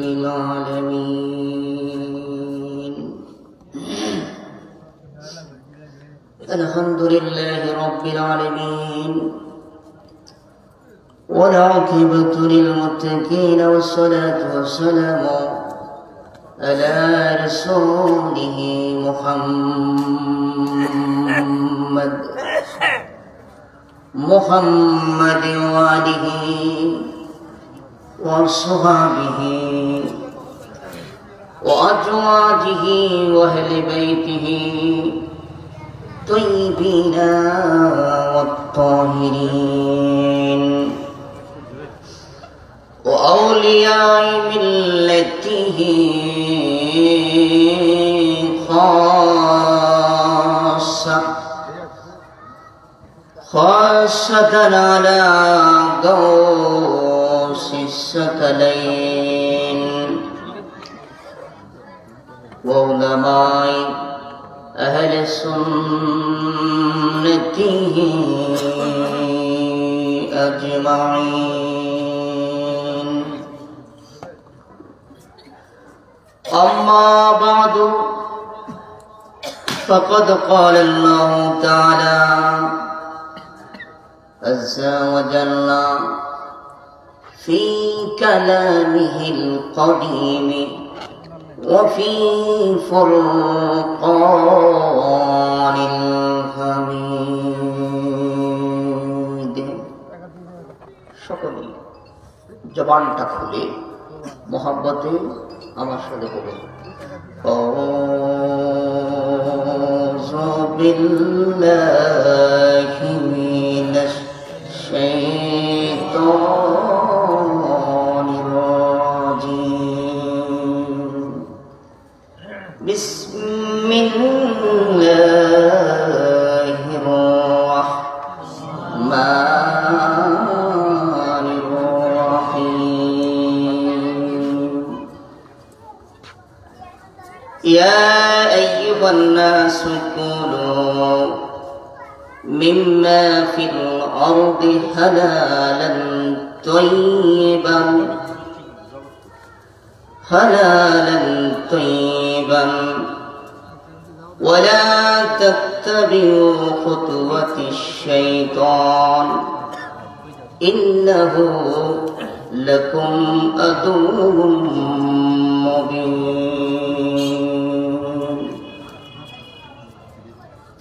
للعالمين. الحمد لله رب العالمين، والعاقبة للمتقين، والصلاة والسلام على رسوله محمد وآله وصحبه وأزواجه وأهل بيته الطيبين والطاهرين وأولياء ملته خاصة على غوث الثقلين وعلماء أهل سنته أجمعين. أما بعد، فقد قال الله تعالى عز وجل في كلامه القديم وفي فرقان الحميد. সকলে জবানটা খুলে মোহাব্বতে আমার সাথে বলুন, আউযু বিল্লাহি মিনাশ শাইতানির রাজীম। বিসমিল্লাহির রাহমানির রাহিম। ইয়া আইয়ুহান নাসু কুলু مما في الأرض حلالا طيبا ولا تتبعوا خطوات الشيطان إنه لكم عدو مبين.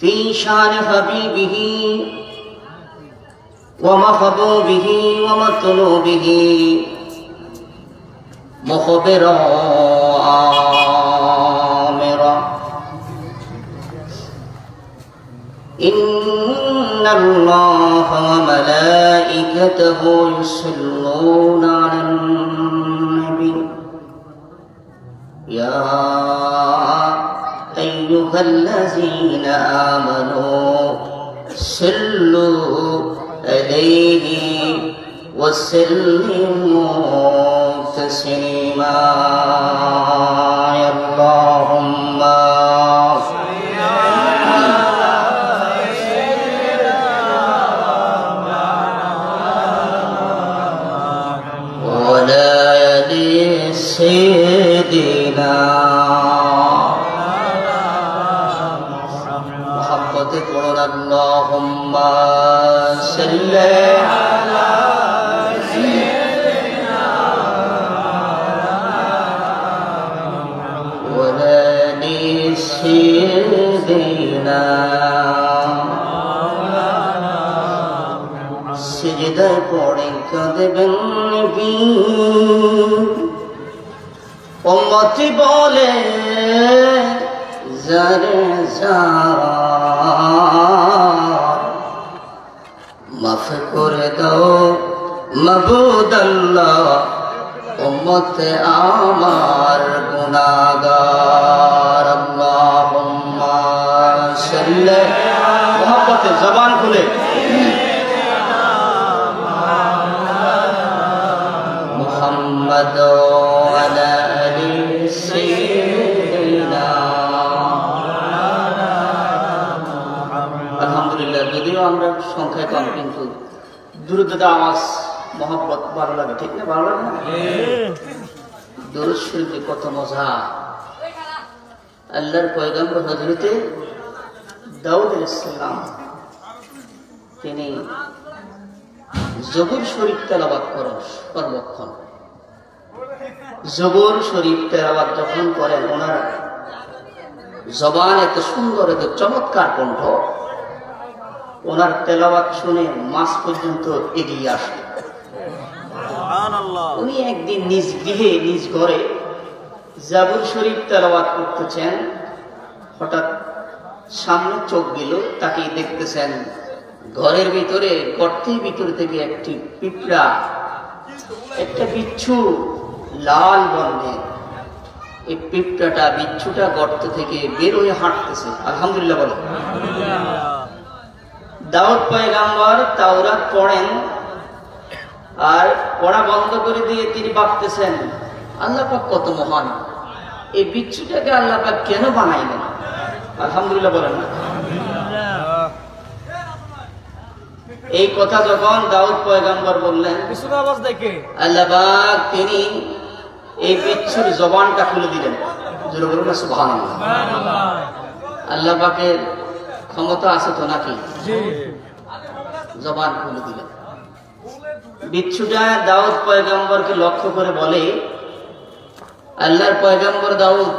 في شان حبيبه ومحبوبه ومطلوبه مخبرا آمرا إن الله وملائكته يصلون على النبي يا أيها الذين آمنوا صلوا عليه وسلموا تسليما. اللهم ولا يدي سيدنا اللهم صل على سيدنا وآل سيدنا সিজদায় পড়ে কাঁদবেন নবী, উম্মতি বলে জারে জারা মাফ করে দাও মাবুদ আল্লাহ, উম্মতে আমার গুনাহগার। আল্লাহুম্মা সাল্লি মোহাব্বতে জবান খুলে মুহাম্মদ ওয়ালা আলি সাইয়্যিদিনা। আলহামদুলিল্লাহ, যদিও আমরা সংখ্যায় কম, কিন্তু দুরূদ আওয়াজ মহব্বত ভালো লাগে, ঠিক না? ভালো লাগে না? দুরূদ শরীফে কত মজা। আল্লাহর পয়গম্বর হযরতে দাউদ আলাইহিস সালাম তিনি জবুর শরীফ তেলাওয়াত করেন সর্বক্ষণ। জবুর শরীফ তেলাওয়াত যখন করেন, ওনার জবান এত সুন্দর, এত চমৎকার কণ্ঠ, ওনার তেলাওয়াত শুনে মাস পর্যন্ত এগিয়ে আসে। উনি একদিন নিজ গৃহে, নিজ ঘরে জাবুর শরীফ তেলাওয়াত করতেছেন। হঠাৎ সামনে চোখ গেল, তাকে দেখতেছেন ঘরের ভিতরে, গর্তের ভিতর থেকে একটি পিঁপড়া, একটা বিচ্ছু লাল বর্ণের, এই পিঁপড়াটা, বিচ্ছুটা গর্ত থেকে বের হয়ে হাঁটতেছে। আলহামদুলিল্লাহ বলে। দাউদ পয়গম্বর তাওরাত পড়েন, আর পড়া বন্ধ করে দিয়ে তিনি ভাবতেছেন আল্লাহ পাক কত মহান, এই বিচ্ছুটাকে আল্লাহ পাক কেন বানাইলেন? আলহামদুলিল্লাহ বলেন না? এই কথা যখন দাউদ পয়গম্বর বললেন, আল্লাহ পাক তিনি এই বিচ্ছুর জবানটা খুলে দিলেন। জোরে বলুন না সুবহানাল্লাহ। আল্লাহ পাকের ক্ষমতা আছে তো নাকি? জবান খুলে দিলেন। বিচ্ছুটা দাউদ পয়গম্বরকে লক্ষ্য করে বলে, আল্লাহর পয়গম্বর দাউদ,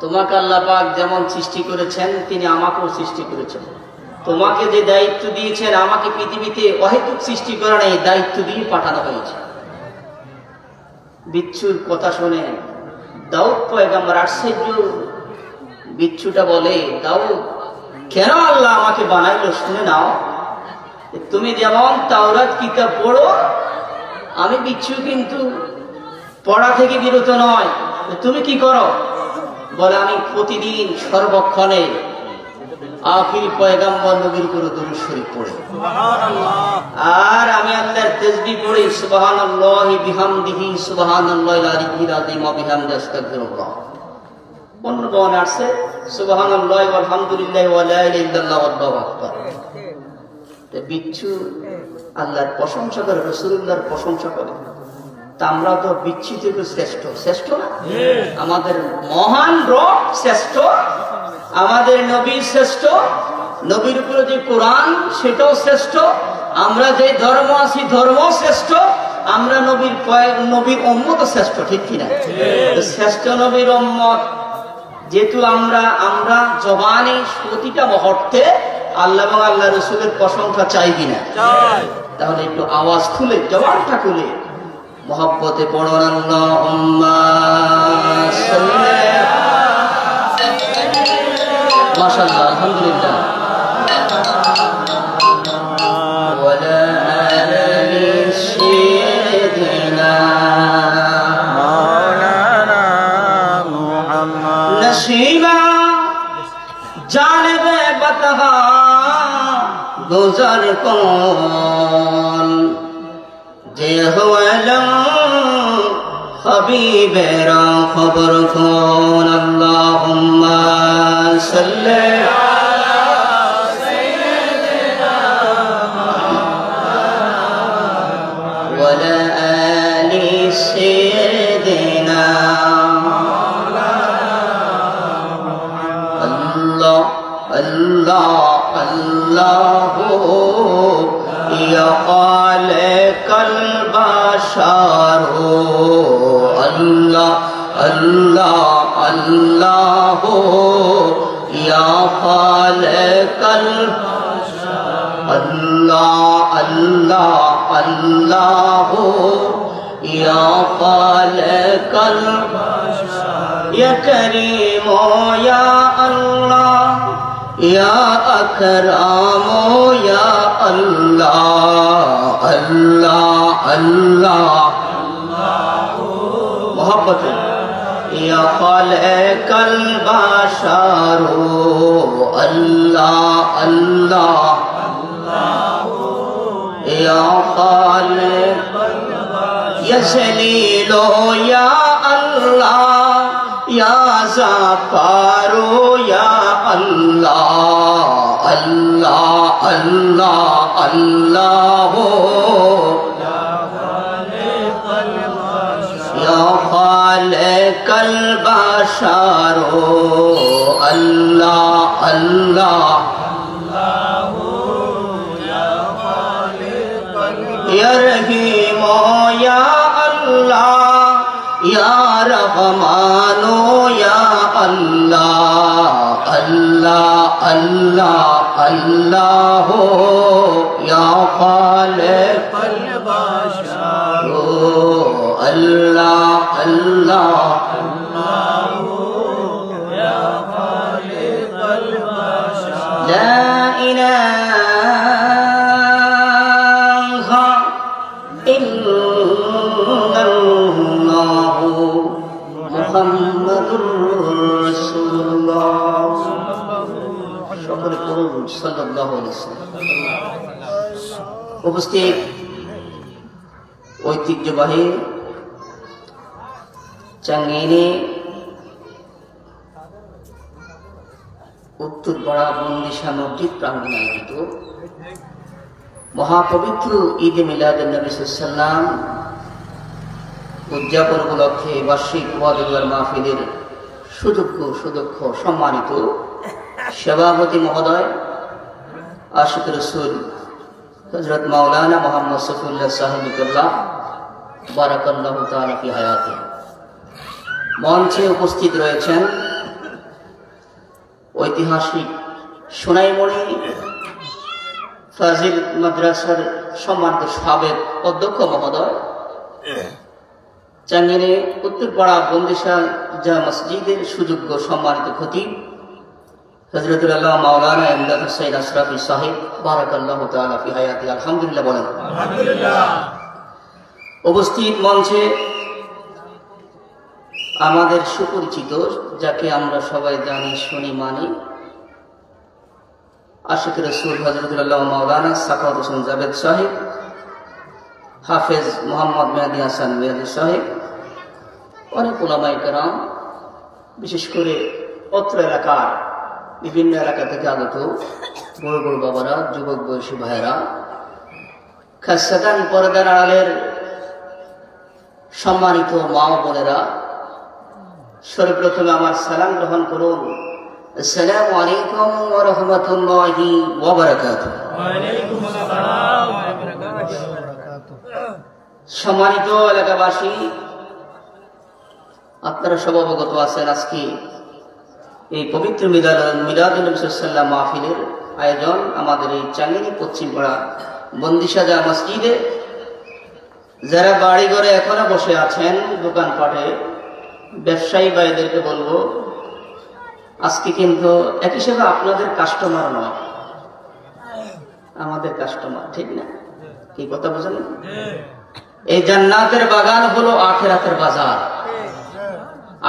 তোমাকে আল্লাহ পাক যেমন সৃষ্টি করেছেন, তিনি আমাকেও সৃষ্টি করেছেন। তোমাকে যে দায়িত্ব দিয়েছেন, আমাকে পৃথিবীতে অহেতুক সৃষ্টি করা নেই, দায়িত্ব দিয়ে পাঠানো হয়েছে। বিচ্ছুর কথা শুনে দাউদ পয়গম্বর আশ্চর্য। বিচ্ছুটা বলে, দাউদ, কেন আল্লাহ আমাকে বানাইলো শুনে নাও। তুমি যেমন তাওরাত কিতাব পড়ো, আমি বিচ্ছু কিন্তু পড়া থেকে বিরত নয়। তুমি কি করো? বলে, আমি প্রতিদিন সর্বক্ষণে আখির পয়গম্বর নবীর উপর দুরূদ শরীফ পড়ি, আর আমি আল্লাহর তাসবিহ পড়ি, সুবহানাল্লাহি বিহামদিহি সুবহানাল্লাহিল আলিয়্যিল আযীম ওয়া বিহামদিহি আস্তাগফিরুল্লাহ। অন্য বর্ণনা আছে সুবহানাল্লাহি ওয়া আলহামদুলিল্লাহি ওয়া লা ইলাহা ইল্লাল্লাহ ওয়াল্লাহু আকবার। বিচ্ছু আল্লাহর প্রশংসা করে, রাসূলুল্লাহর প্রশংসা করে। তা আমরা তো বিচ্ছু থেকে শ্রেষ্ঠ, শ্রেষ্ঠ না? আমাদের মহান রব শ্রেষ্ঠ, আমাদের নবী শ্রেষ্ঠ, নবীর উপরে যে কোরআন সেটাও শ্রেষ্ঠ, আমরা যে ধর্ম আছি ধর্ম শ্রেষ্ঠ, আমরা নবীর উম্মত শ্রেষ্ঠ, ঠিক কিনা? শ্রেষ্ঠ নবীর উম্মত যেহেতু আমরা জবানে প্রতিটা মুহূর্তে আল্লাহ এবং আল্লাহ রাসূলের প্রশংসা চাই কিনা? তাহলে একটু আওয়াজ খুলে, জবানটা খুলে মহব্বতে পড়ুন আল্লাহুম্মা সাল্লি। মাশাআল্লাহ, আলহামদুলিল্লাহ। ওয়ালা আলি সাইয়্যিদিনা মাওলানা মুহাম্মদ নসীবা জানিবে বতহা গুজর কোন যে হওয়ালাম হাবিবেরা খবর কোন। আল্লাহুম্মা সাল্লি আলা সাইয়্যিদিনা ওয়া লা আলি সাইয়্যিদিনা। আল্লাহ আল্লাহ আল্লাহু ইয়া খালিকাল বাশারু। আল্লাহ আল্লাহ আল্লাহু ইয়া খালিকাল বাশারু। আল্লাহ আল্লাহ আল্লাহু ইয়া খালিকাল বাশারু। ইয়া কারীম ইয়া আল্লাহ ইয়া আকরাম ইয়া আল্লাহ। আল্লাহ আল্লাহ মোহাব্বত ইয়া খালিকাল বাশারু। আল্লাহ আল্লাহ ইয়া খালিকাল বাশারু। ইয়া জলিল ইয়া আল্লাহ ইয়া জাব্বারু ইয়া আল্লাহ। আল্লাহ আল্লাহ আল্লাহ খালিকাল বাশারু আল্লাহ আল্লাহ ইয়া রহিম ইয়া আল্লাহ ইয়া রহমান ইয়া আল্লাহ আল্লাহ আল্লাহ আল্লাহ ইয়া খালিকাল বাশারু আল্লাহ আল্লাহ আল্লাহ ইয়া খালিকাল বাশারু লা ইলাহা ইল্লাল্লাহু মুহাম্মাদুর রাসূলুল্লাহ সকলে পড়ুন সাল্লাল্লাহু আলাইহি ওয়াসাল্লাম। উপস্থিত ঐতিহ্যবাহী চাঙ্গিনী উত্তরপাড়া বন্দিশা মসজিদ প্রাঙ্গণে আয়োজিত মহাপবিত্র ঈদে মিলাদুন নবী সাল্লাল্লাহু আলাইহি ওয়াসাল্লাম উদযাপন উপলক্ষে বার্ষিক ওয়াদুল্লাহ মাহফিলের সুদক্ষ সম্মানিত সভাপতি মহোদয় আশিক রাসূল হযরত মাওলানা মুহাম্মদ সফিউল্লাহ সাহেবুল্লাহ বারাকাল্লাহু তাআলা ফি হায়াতি। মঞ্চে উপস্থিত রয়েছেন ঐতিহাসিক সোনাইমণি ফাজিল মাদ্রাসার সম্মানিত সাবেক অধ্যক্ষ মহোদয়, চাঙ্গিনী উত্তরপাড়া বন্দিশা যা মসজিদের সুযোগ্য সম্মানিত খতিব হযরতুল আল্লাহ মাওলানা ইমদাদ হুসাইন আশরাফি সাহেব বারাকাল্লাহু তাআলা ফি হায়াতি। আলহামদুলিল্লাহ বলেন আলহামদুলিল্লাহ। উপস্থিত মঞ্চে আমাদের সুপরিচিত, যাকে আমরা সবাই জানি শুনি মানি, আশিক রাসূল হযরতুল আল্লাহ মাওলানা সাখাওয়াত হোসেন জাবেদ সাহেব, হাফেজ মোহাম্মদ মেহেদী হাসান মেহেদী সাহেব, অনেক উলামায়ে কেরাম, বিশেষ করে অত্র এলাকার বিভিন্ন এলাকা থেকে আগত বড় বড় বাবারা, যুবক বয়সী ভাইয়েরা, খাসসাতান পর্দার আড়ালের সম্মানিত মা ও বোনেরা, সর্বপ্রথমে আমার সালাম গ্রহণ করুন। আসসালামু আলাইকুম ওয়া রাহমাতুল্লাহি ওয়া বারাকাতুহু। ওয়া আলাইকুম আসসালাম ওয়া রাহমাতুল্লাহি ওয়া বারাকাতুহু। সম্মানিত এলাকাবাসী, আপনারা সব অবগত আছেন আজকে এই পবিত্র মিলাদুন নবী সাল্লাল্লাহু মাহফিলের আয়োজন আমাদের এই চাঙ্গিনী পশ্চিমপাড়া বন্দিশাজা মসজিদে। যারা বাড়ি ঘরে এখনো বসে আছেন, দোকানপাটে ব্যবসায়ী ভাইদেরকে বলবো, আজকে কিন্তু এক হিসেবে আপনাদের কাস্টমার নয়, আমাদের কাস্টমার, ঠিক না? কি কথা বুঝেন? এই জান্নাতের বাগান হলো আখিরাতের বাজার।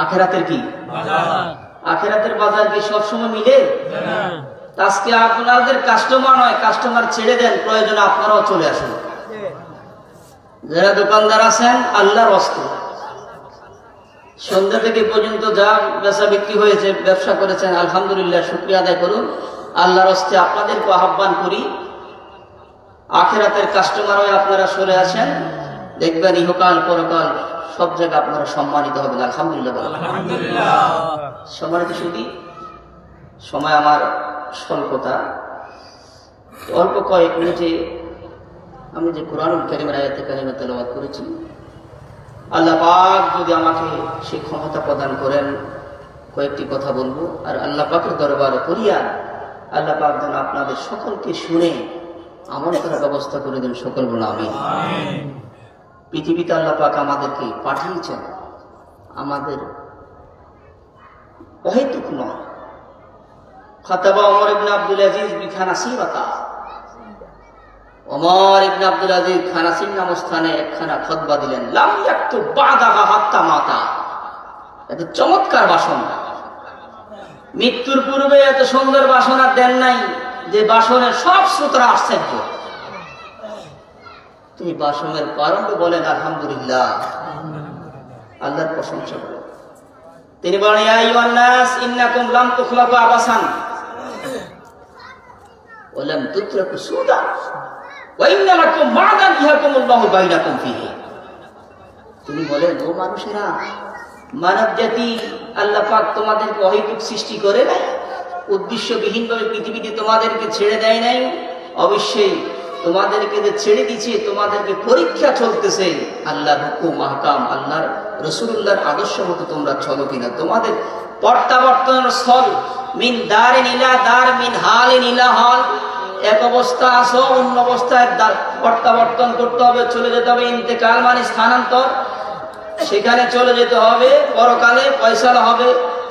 আখিরাতের কি বাজার? আখিরাতের বাজার কি সবসময় মিলে? আজকে আপনাদের কাস্টমার নয়, কাস্টমার ছেড়ে দেন, প্রয়োজনে আপনারাও চলে আসুন। যারা দোকানদার আছেন, আল্লাহর ওয়াস্তে সন্ধ্যা থেকে পর্যন্ত যা বেচা বিক্রি হয়েছে, ব্যবসা করেছেন, আলহামদুলিল্লাহ, শুকরিয়া আদায় করুন। আল্লাহর ওয়াস্তে আপনাদেরকে আহ্বান করি, আখিরাতের কাস্টমার হয়ে আপনারা সরে আসেন, দেখবেন ইহকাল পরকাল সব জায়গায় আপনারা সম্মানিত হবেন। আলহামদুলিল্লাহ আলহামদুলিল্লাহ। সম্মানিত সুধী, সময় আমার স্বল্পতা, অল্প কয়েক মিনিটে আমি যে কোরআনুল কারীমের আয়াতে কারিমা তেলাওয়াত করেছি, আল্লাহ পাক যদি আমাকে সেই ক্ষমতা প্রদান করেন, কয়েকটি কথা বলবো, আর আল্লাহ পাকের দরবারে করিয়া আল্লাহ পাক যেন আপনাদের সকলকে শুনে আমল করার ব্যবস্থা করে দেন। সকল বলে আমিন। পৃথিবীতে আল্লাহ পাক আমাদেরকে পাঠিয়েছেন, আমাদের অহেতুক নয়। খাতাবা ওমর ইবনে আব্দুল আজিজ বিখানাসিরাতা, ওমর ইবনে আব্দুল আজিজ খানাসির নাম স্থানে একখানা খুতবা দিলেন, লাম ইয়াকতুব বাদাহা হাত্তা মাতা। এত চমৎকার ভাষণ, মৃত্যুর পূর্বে এত সুন্দর ভাষণ আর দেন নাই, যে ভাষণের সব শ্রোতারা আশ্চর্য। তিনি ভাষণের প্রারম্ভে বলেন আলহামদুলিল্লাহ, আল্লাহর প্রশংসা করেন। তিনি বলেন, ইয়া আইয়ুহান নাস ইন্নাকুম লাম তুখলাকু আবাসান ওয়া লাম তুতরাকু সুদা ওয়া ইন্না লাকুম মা'দান ইয়াকুমুল্লাহু বাইনাকুম ফীহি। তিনি বলেন, ও মানুষেরা, মানব জাতি আল্লাহ পাক তোমাদেরকে অহেতুক সৃষ্টি করে নাই, উদ্দেশ্যবিহীনভাবে পৃথিবীতে তোমাদেরকে ছেড়ে দেয় নাই। অবশ্যই তোমাদেরকে যে ছেড়ে দিচ্ছে, তোমাদেরকে পরীক্ষা চলতেছে আল্লাহর হুকুম আহকাম, আল্লাহর রাসূলুল্লাহর আদর্শ মতো তোমরা চলো কিনা। তোমাদের প্রত্যাবর্তন স্থল মিন দারিন ইলা দার, মিন হালিন ইলা হাল। এক অবস্থা আসো, অন্য অবস্থায় প্রত্যাবর্তন করতে হবে, চলে যেতে হবে। ইন্তেকাল মানে স্থানান্তর, সেখানে চলে যেতে হবে। পরকালে ফয়সালা হবে,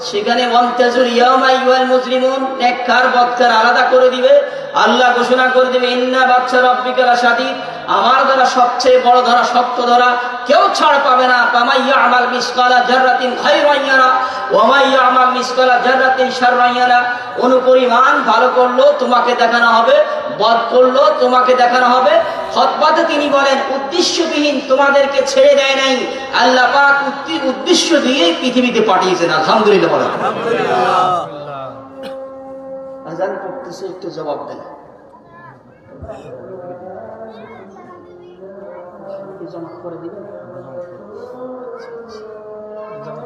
সেখানে ওয়ান্তাজুর ইয়াউমা আইয়ুহাল মুজরিমুন, নেককার বদকার আলাদা করে দিবে। আল্লাহ ঘোষণা করে দিবে ইন্না বাচ্চা রাব্বিকা লাশাদীদ, আমার দ্বারা সবচেয়ে বড় ধরা, শক্ত ধরা, কেউ ছাড় পাবে না। ফামান ইয়ামাল মিসকালা যাররাতিন খায়রান ইয়ারা ওয়া মান ইয়ামাল মিসকালা যাররাতিন শাররান ইয়ারা। অনুপরিমাণ ভালো করলো তোমাকে দেখানো হবে, বদ করলো তোমাকে দেখানো হবে। খুতবাতে তিনি বলেন উদ্দেশ্যবিহীন তোমাদেরকে ছেড়ে দেয় নাই, আল্লাহ পাক উদ্দেশ্য দিয়ে পৃথিবীতে পাঠিয়েছেন। আলহামদুলিল্লাহ বলেন। আলহামদুলিল্লাহ। আযান করতেছে, একটু জবাব দেন। জমা করে দিবেন, জবাব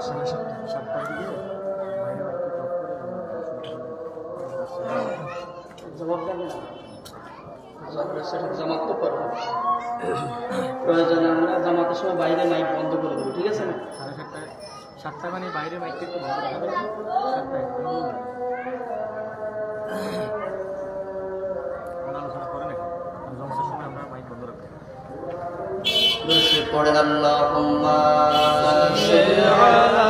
দেন না, জামাত তো করবো। প্রয়োজনে আমরা জামাতের সময় বাইরে মাইক বন্ধ করে দেবো, ঠিক আছে না? 7টা মানে বাইরে মাইক একটু বন্ধ রাখা যাবে। আলোচনা করেন, জমাতের সময় আমরা মাইক বন্ধ রাখবো। পড়েন আল্লাহুম্মা সাল্লি আলা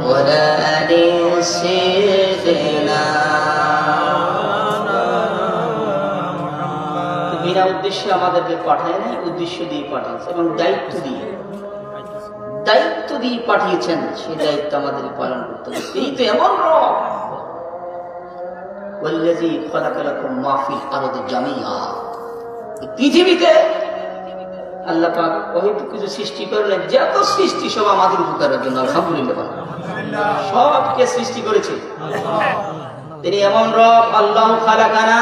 ওয়ালা আলি সাইয়্যিদিনা। বিনা উদ্দেশ্যে আমাদেরকে পাঠায় নাই, উদ্দেশ্য দিয়ে পাঠিয়েছে এবং দায়িত্ব দিয়ে পাঠিয়েছেন। সেই দায়িত্ব আমাদের পালন করতে হবে। এই তো এমন রব ওয়াল্লাযী খালাকা লাকুম মা ফিল আরদি জামিআ, পৃথিবীতে আল্লাহ পাক অহেতুক কিছু সৃষ্টি করলেন। যত সৃষ্টি সব আমাদের উপকারের জন্য। আলহামদুলিল্লাহ, সবকে সৃষ্টি করেছে তিনি। এমন রব আল্লাহু খালাকানা,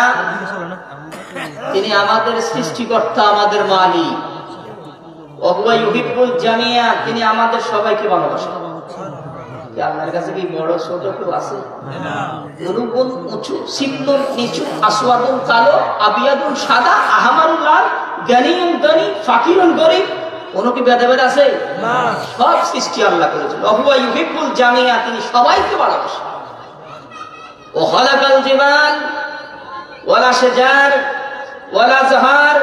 তিনি আমাদের সৃষ্টিকর্তা, আমাদের মালিক। ওয়া হুয়া ইউহিব্বুল জামিআ, তিনি আমাদের সবাইকে ভালোবাসেন। আল্লাহর কাছে কি বড় ছোট কেউ আছে? রূপন উঁচু, সিবনুন নিচু, আসওয়াদুন কালো, আবিয়াদুন সাদা, আহমারুন লাল, গানিয়ুন ধনী, ফাকিরুন গরীব, কোনো কি ভেদাভেদ আছে? না, সব সৃষ্টি আল্লাহ করেছেন। ওয়া হুয়া ইউহিব্বুল জামিআ, তিনি সবাইকে ভালোবাসেন। ওয়া খালাকাল জিবাল ওয়ালা শাজার ওয়ালা জাহার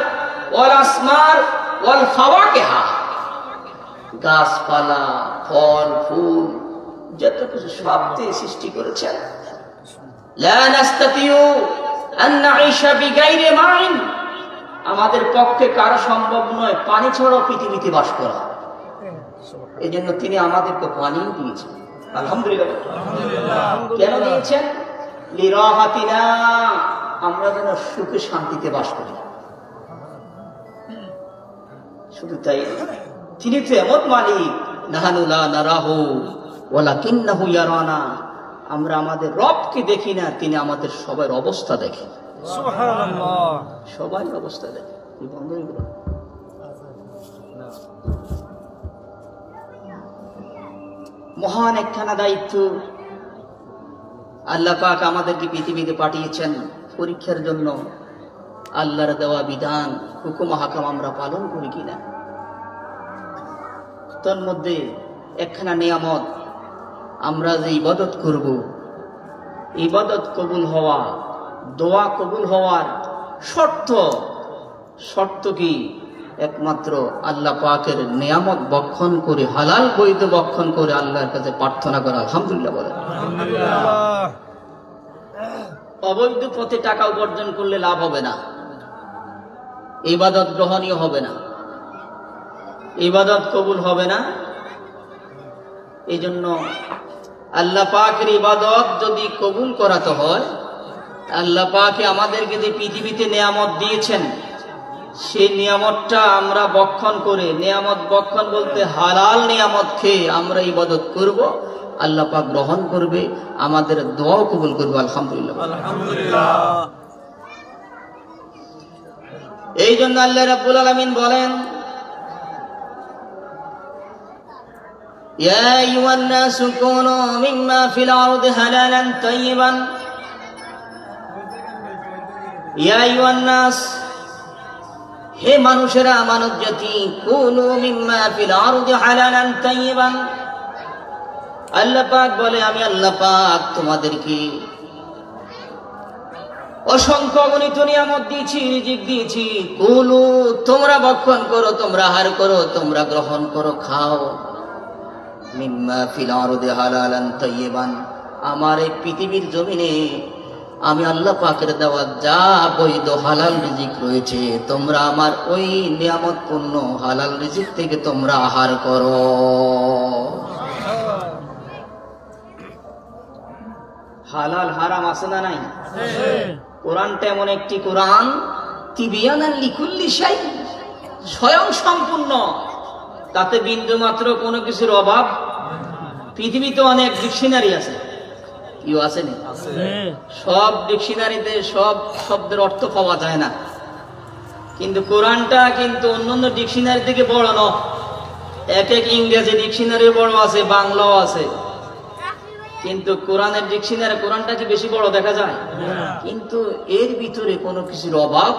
ওয়ালা আসমার ওয়াল ফাওয়াকিহা, গাছপালা, ফল ফুল, যত কিছু সব দিয়ে সৃষ্টি করেছেন। লা নাস্তাতিউ আন নাঈশা বিগাইরি মাইন, আমাদের পক্ষে কারো সম্ভব নয় পানি ছাড়াও পৃথিবীতে বাস করা। এই জন্য তিনি আমাদেরকে পানি দিয়েছেন। আলহামদুলিল্লাহ। কেন দিয়েছেন? লিরাহাতিনা, আমরা যেন সুখে শান্তিতে বাস করি। শুধু তাই, তিনি তো এমন মালিক, নাহানু লা নারাহু ওয়ালাকিন্নাহু ইয়ারানা, আমরা আমাদের রবকে দেখি না, তিনি আমাদের সবার অবস্থা দেখেন। সুবহানাল্লাহ, সবাই অবস্থা দেখে। এই বন্ধই বলো, মহান একখানা দায়িত্ব আল্লাহ পাক আমাদেরকে পৃথিবীতে পাঠিয়েছেন পরীক্ষার জন্য। আল্লাহর দেওয়া বিধান, হুকুম হাকাম আমরা পালন করি কিনা। তোর মধ্যে একখানা নিয়ামত, আমরা যে ইবাদত করব, ইবাদত কবুল হওয়া, দোয়া কবুল হওয়ার শর্ত কি? একমাত্র আল্লাহ পাকের নিয়ামত বক্ষণ করে, হালাল বৈধ বক্ষণ করে আল্লাহর কাছে প্রার্থনা করা। আলহামদুলিল্লাহ বলে। অবৈধ পথে টাকা উপার্জন করলে লাভ হবে না, ইবাদত গ্রহণীয় হবে না, ইবাদত কবুল হবে না। এই জন্য আল্লাহ পাকের ইবাদত যদি কবুল করাতে হয়, আল্লাহ পাকে আমাদেরকে যে পৃথিবীতে নিয়ামত দিয়েছেন, সেই নিয়ামতটা আমরা বক্ষণ করে, নিয়ামত বক্ষণ বলতে হালাল নিয়ামত খেয়ে আমরা ইবাদত করব, আল্লাহ পাক গ্রহণ করবে, আমাদের দোয়াও কবুল করবে। আলহামদুলিল্লাহ, আলহামদুলিল্লাহ। এই জন্য আল্লাহ রাব্বুল আলামিন বলেন, ইয়া আইয়ুহান নাসু কুনু মিম্মা ফিল আরদি হালালান তাইয়িবান। ইয়া আইয়ুহান নাস, হে মানুষেরা, মানব জাতি, কুনু মিম্মা ফিল আরদি হালালান তাইয়িবান। আল্লাহ পাক বলে, আমি আল্লাহ পাক তোমাদেরকে অসংখ্য অগণিত নিয়ামত দিয়েছি, রিজিক দিয়েছি। কুলু, তোমরা ভক্ষণ করো, তোমরা আহার করো, তোমরা গ্রহণ করো, খাও। মিম্মা ফিল আরদি হালালান তাইয়িবান, আমার এই পৃথিবীর জমিনে আমি আল্লাহ পাকের দেওয়া যা বৈধ হালাল রিজিক রয়েছে, তোমরা আমার ওই নিয়ামতপূর্ণ হালাল রিজিক থেকে তোমরা আহার করো। হালাল হারাম আছে না নাই? কোরআনটা এমন একটি কোরআন, তিবিয়ানান লিকুল্লি শাই, স্বয়ং সম্পূর্ণ, তাতে বিন্দু মাত্র কোনো কিছুর অভাব। পৃথিবীতে অনেক ডিকশনারি আছে, কেউ আছে না? সব ডিকশনারিতে সব শব্দের অর্থ পাওয়া যায় না, কিন্তু কোরআনটা কিন্তু অন্যান্য ডিকশনারি থেকে বড় ন। এক এক ইংরেজি ডিকশনারি বড় আছে, বাংলাও আছে, কিন্তু কোরআনের ডিকশনারি, কোরআনটা কি বেশি বড় দেখা যায়? কিন্তু এর ভিতরে কোনো কিছুর অভাব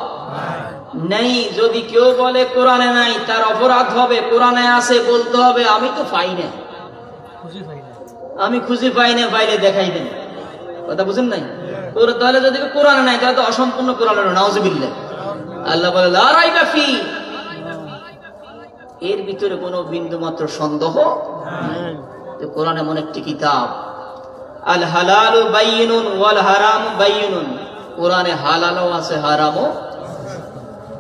নেই। যদি কেউ বলে কোরআনে নাই, তার অপরাধ হবে। কোরআনে আছে বলতে হবে আমি তো পাই না, আমি খুঁজে পাই না, বাইরে দেখাই দেন। কথা বুঝেন নাই? তাহলে যদি কোরআনে নাই, তাহলে তো অসম্পূর্ণ কোরআন, নাউজুবিল্লাহ। আল্লাহ বলে লা রাইবা ফি, এর ভিতরে কোনো বিন্দু মাত্র সন্দেহ নেই। কোরআন এমন একটি কিতাব, আল হালালু বাইয়িনুন ওয়াল হারামু বাইয়িনুন, কোরআনে হালালও আছে, হারামও।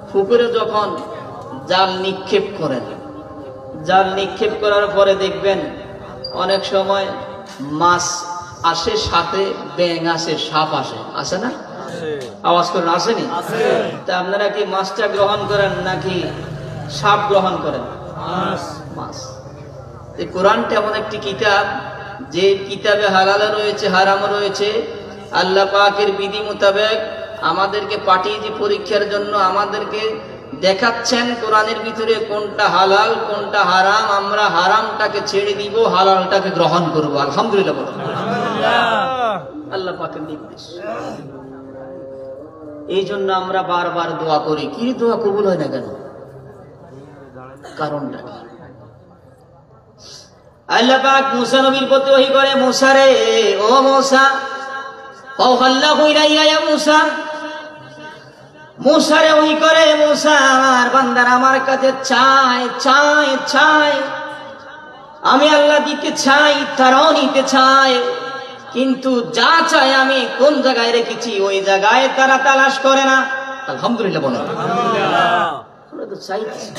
পুকুরে যখন জাল নিক্ষেপ করেন, জাল নিক্ষেপ করার পরে দেখবেন অনেক সময় মাছ আসে, সাথে ব্যাঙ আসে, সাপ আসে, আসে না? আওয়াজ করেন, আসেনি? তা আপনারা কি মাছটা গ্রহণ করেন নাকি সাপ গ্রহণ করেন? মাছ। কোরআনটা এমন একটি কিতাব, যে কিতাবে হালালও রয়েছে, হারামও রয়েছে। আল্লাহ পাকের বিধি মোতাবেক আমাদেরকে পাঠিয়েছে পরীক্ষার জন্য, আমাদেরকে দেখাচ্ছেন কোরআনের ভিতরে কোনটা হালাল কোনটা হারাম। আমরা হারামটাকে ছেড়ে দিব, হালালটাকে গ্রহণ করব। আলহামদুলিল্লাহ, আল্লাহ পাকের নির্দেশ। এই জন্য আমরা বারবার দোয়া করি। কি দোয়া কবুল হয় না কেন? কারণটা কি? আল্লাহ পাক মুসা নবীর প্রতি ওহী করে, মুসা রে, ও মুসা, আল্লাহু ইলাইয়া ইয়া মুসা, মুসা রে ওহী করে, মুসা আমার বান্দারা আমার কাছে চায় চায় চায়, আমি আল্লাহ দিতে চাই, তারাও নিতে চায়, কিন্তু যা চায় আমি কোন জায়গায় রেখেছি ওই জায়গায় তারা তালাশ করে না। আলহামদুলিল্লাহ বলেন। আমরা তো চাইতেছি,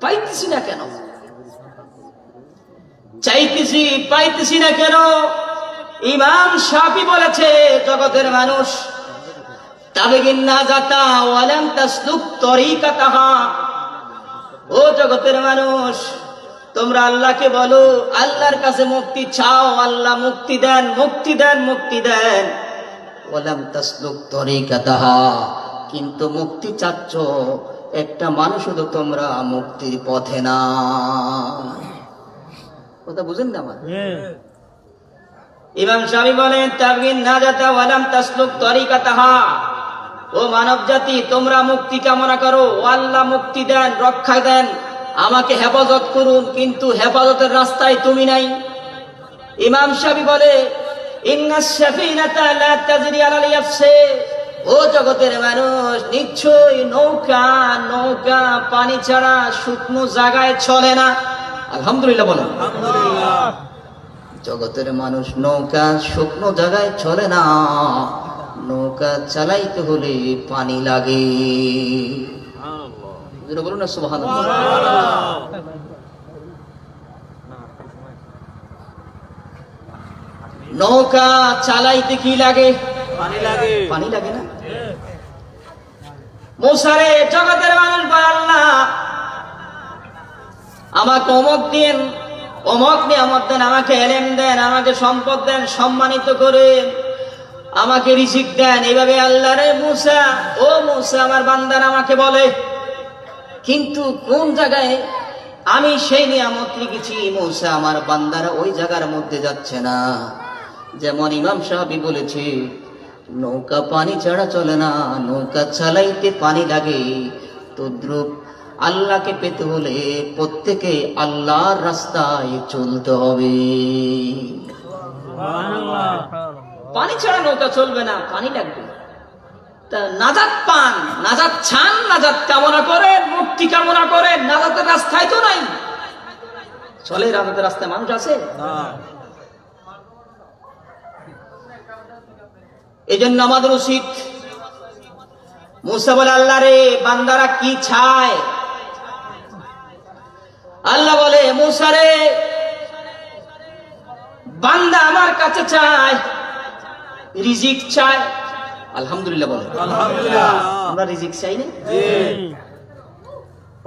পাইতেছি না কেন? চাইতেছি, পাইতেছি না কেন? ইমাম শাফি বলেছে, জগতের মানুষ তাবেগিন না যাতা ওয়ালাম তাসলুক তরিকাতাহা, ও জগতের মানুষ, তোমরা আল্লাহকে বলো, আল্লাহর কাছে মুক্তি চাও, আল্লাহ মুক্তি দেন, মুক্তি দেন, মুক্তি দেন। ওয়ালাম তাসলুক তরিকাতাহা, কিন্তু মুক্তি চাচ্ছ একটা মানুষ, তো তোমরা মুক্তির পথে না। কথা বুঝেন না আমার? ইমাম শাফি বলেন, তাবগিন নাজাতা ওয়ালাম তাসলুক তরিকাতাহা, ও মানব জাতি, তোমরা মুক্তি কামনা করো, আল্লাহ মুক্তি দেন, রক্ষা দেন, আমাকে হেফাজত করুন, কিন্তু হেফাজতের রাস্তায় তুমি নাই। ইমাম শাফি বলে, ইন্নাস সাফিনাতা লা তাজরি আলাল ইয়াবসি, ও জগতের মানুষ, নিশ্চয়ই নৌকা নৌকা পানি ছাড়া শুকনো জায়গায় চলে না। আলহামদুলিল্লাহ বলেন। জগতের মানুষ, নৌকা শুকনো জায়গায় চলে না, নৌকা চালাইতে হলে পানি লাগে। বলুন না সুবহানাল্লাহ। নৌকা চালাইতে কি লাগে? পানি লাগে। পানি লাগে না? মুসা রে, জগতের মানুষ বলে, আল্লাহ আমাকে অমক দিন, অমক নিয়ামত দেন, আমাকে এলেম দেন, আমাকে সম্পদ দেন, সম্মানিত করে আমাকে রিজিক দেন। এইভাবে আল্লাহ রে মুসা, ও মুসা আমার বান্দার আমাকে বলে, কিন্তু কোন জায়গায় আমি সেই নিয়ামত রেখেছি মুসা আমার বান্দারা ওই জায়গার মধ্যে যাচ্ছে না। যেমন ইমাম সাহাবী বলেছে, নৌকা পানি ছাড়া চলে না, নৌকা চালাইতে পানি লাগে। তদ্রুপ আল্লাহকে পেতে হলে প্রত্যেকে আল্লাহর রাস্তায় চলতে হবে। পানি ছাড়া নৌকা চলবে না, পানি লাগবে। তা নাজাত পান, নাজাত চান, নাজাত কামনা করেন, মুক্তি কামনা করেন, নাজাতের রাস্তায় তো নাই। চলে নাজাতের রাস্তায় মানুষ আছে? এই জন্য আমাদের উচিত, মুসা বলে আল্লাহ রে বান্দারা কি চায়? আল্লাহ বলে মুসা রে বান্দা আমার কাছে চায়, রিজিক চায়। আলহামদুলিল্লাহ বলে, আমরা রিজিক চাই না।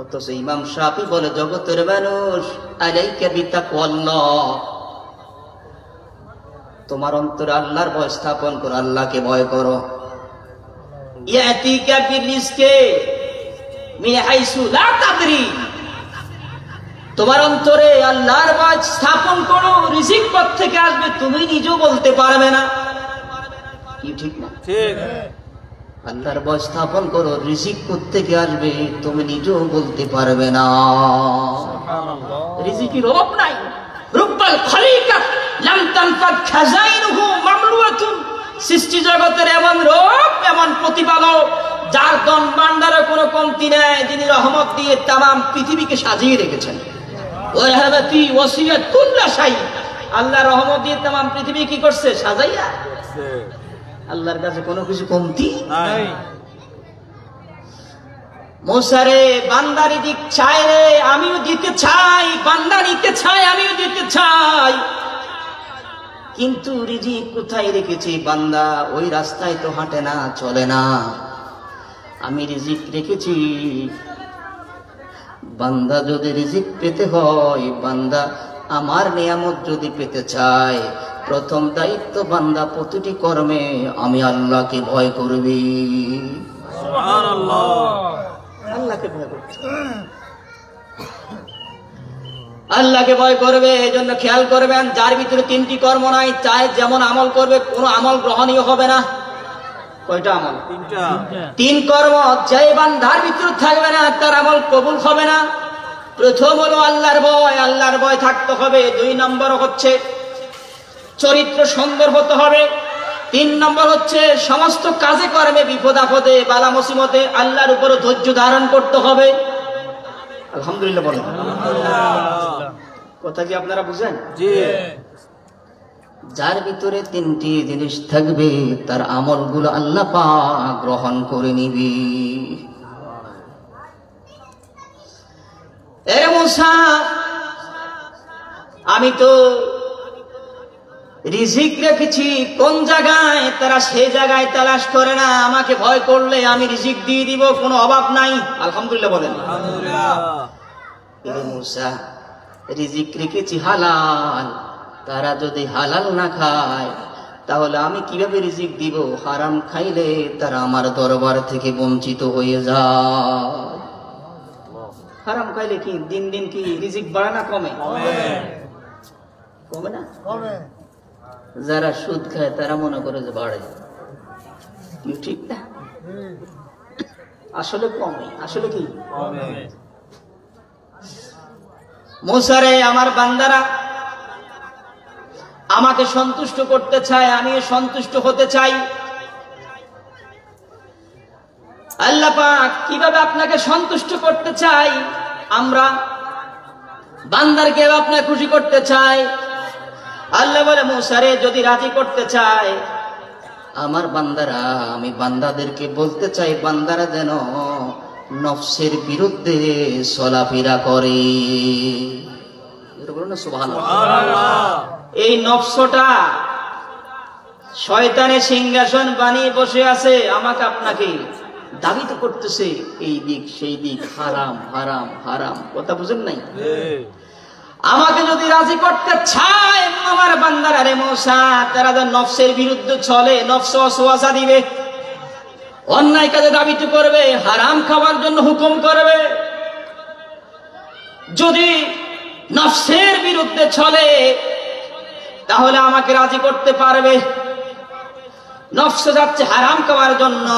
অথচ ইমাম শাফি বলে, জগতের মানুষ আলাইকা বিতাকওয়াল্লাহ, তোমার অন্তরে আল্লাহর ভয় স্থাপন করো, আল্লাহকে ভয় করো। ইয়াতিকা বিরিজকে মিন হাইসু লা তাদরি, তোমার অন্তরে আল্লাহর ভয় স্থাপন করো, রিজিক কোথা থেকে আসবে তুমি নিজেও বলতে পারবে না। কি ঠিক না? ঠিক। আল্লাহর ভয় স্থাপন করো, রিজিক কোথা থেকে আসবে তুমি নিজেও বলতে পারবে না। রিজিকের অভাব নাই। রুব্বাল খলিকাত লাম তানফাদ খাজাইনুহু মামলুয়াতুন, সৃষ্টি জগতের এমন রূপ, এমন প্রতিপালক যার ধন ভান্ডারে কোনো কমতি নাই, যিনি রহমত দিয়ে তামাম পৃথিবীকে সাজিয়ে রেখেছেন। ওয়া রাহমাতি ওয়াসিয়াত কুল্লা শাই, আল্লাহ রহমত দিয়ে তামাম পৃথিবী কি করছে? সাজাইয়া। আল্লাহর কাছে কোনো কিছু কমতি নাই। মুসা রে বান্দা রিজিক চায় রে, আমিও দিতে চাই, বান্দা নিতে চাই, আমিও দিতে চাই, কিন্তু রিজিক কোথায় রেখেছি? বান্দা ওই রাস্তায় তো হাঁটে না, চলে না। আমি রিজিক রেখেছি। বান্দা যদি রিজিক পেতে হয়, বান্দা আমার নিয়ামত যদি পেতে চায়, প্রথম দায়িত্ব বান্দা প্রতিটি কর্মে আমি আল্লাহকে ভয় করবি। সুবহানাল্লাহ, আল্লাহকে ভয় করবে, আল্লাহকে ভয় করবে। এই জন্য খেয়াল করবেন, যার ভিতরে তিনটি কর্ম নাই, চাই যেমন আমল করবে, কোন আমল গ্রহণীয় হবে না। কয়টা আমল? তিন কর্ম। যে বান্দার ভিতরে থাকবে না, তার আমল কবুল হবে না। প্রথম হলো আল্লাহর ভয়, আল্লাহর ভয় থাকতে হবে। 2 নম্বর হচ্ছে চরিত্র সুন্দর হতে হবে। 3 নম্বর হচ্ছে সমস্ত কাজে কর্মে, বিপদ আপদে, বালা মুসিবতে আল্লাহর উপর ধৈর্য ধারণ করতে হবে। আলহামদুলিল্লাহ বলেন। কথা কি আপনারা বুঝেন? জি। যার ভিতরে 3টি জিনিস থাকবে, তার আমলগুলো আল্লাহ পাক গ্রহণ করে নিবি। এ মুসা, আমি তো রিজিক রেখেছি কোন জায়গায়, তারা সেই জায়গায় তালাশ করে না। আমাকে ভয় করলে আমি রিজিক দিয়ে দিব, কোনো অভাব নাই। আলহামদুলিল্লাহ বলেন। মুসা, রিজিক রেখেছি হালাল, তারা যদি হালাল না খায় তাহলে আমি কিভাবে রিজিক দিব? হারাম খাইলে তারা আমার দরবার থেকে বঞ্চিত হয়ে যায়। হারাম খাইলে কি দিন দিন কি রিজিক বাড়ে না কমে? কমে না? যারা সুদ খায় তারা মনে করে যে বাড়ে, ঠিক না? আসলে কমে। আসলে কি মুসা রে, আমার বান্দারা আমাকে সন্তুষ্ট করতে চায়, আমি সন্তুষ্ট হতে চাই। আল্লাহ পাক কিভাবে আপনাকে সন্তুষ্ট করতে চাই? আমরা বান্দারকে আপনাকে খুশি করতে চাই। আল্লাহ বলে মুসা রে, যদি রাজি করতে চায় আমার বান্দারা, আমি বান্দাদেরকে বলতে চাই, বান্দারা যেন নফসের বিরুদ্ধে চলাফেরা করে। সুবহানাল্লাহ। এই নফসটা শয়তানের সিংহাসন বানিয়ে বসে আছে, আমাকে আপনাকে দাবি তো করতেছে এই দিক সেই দিক, হারাম হারাম হারাম। কথা বুঝেন নাই? আমাকে যদি রাজি করতে চায় আমার বান্দারা রে মূসা, তারা যে নফসের বিরুদ্ধে চলে, নফস ওয়াসওয়াসা দিবে, অন্যায় কাজে দাবিত করবে, হারাম খাওয়ার জন্য হুকুম করবে, যদি নফসের বিরুদ্ধে চলে তাহলে আমাকে রাজি করতে পারবে। নফস যাচ্ছে হারাম খাওয়ার জন্য,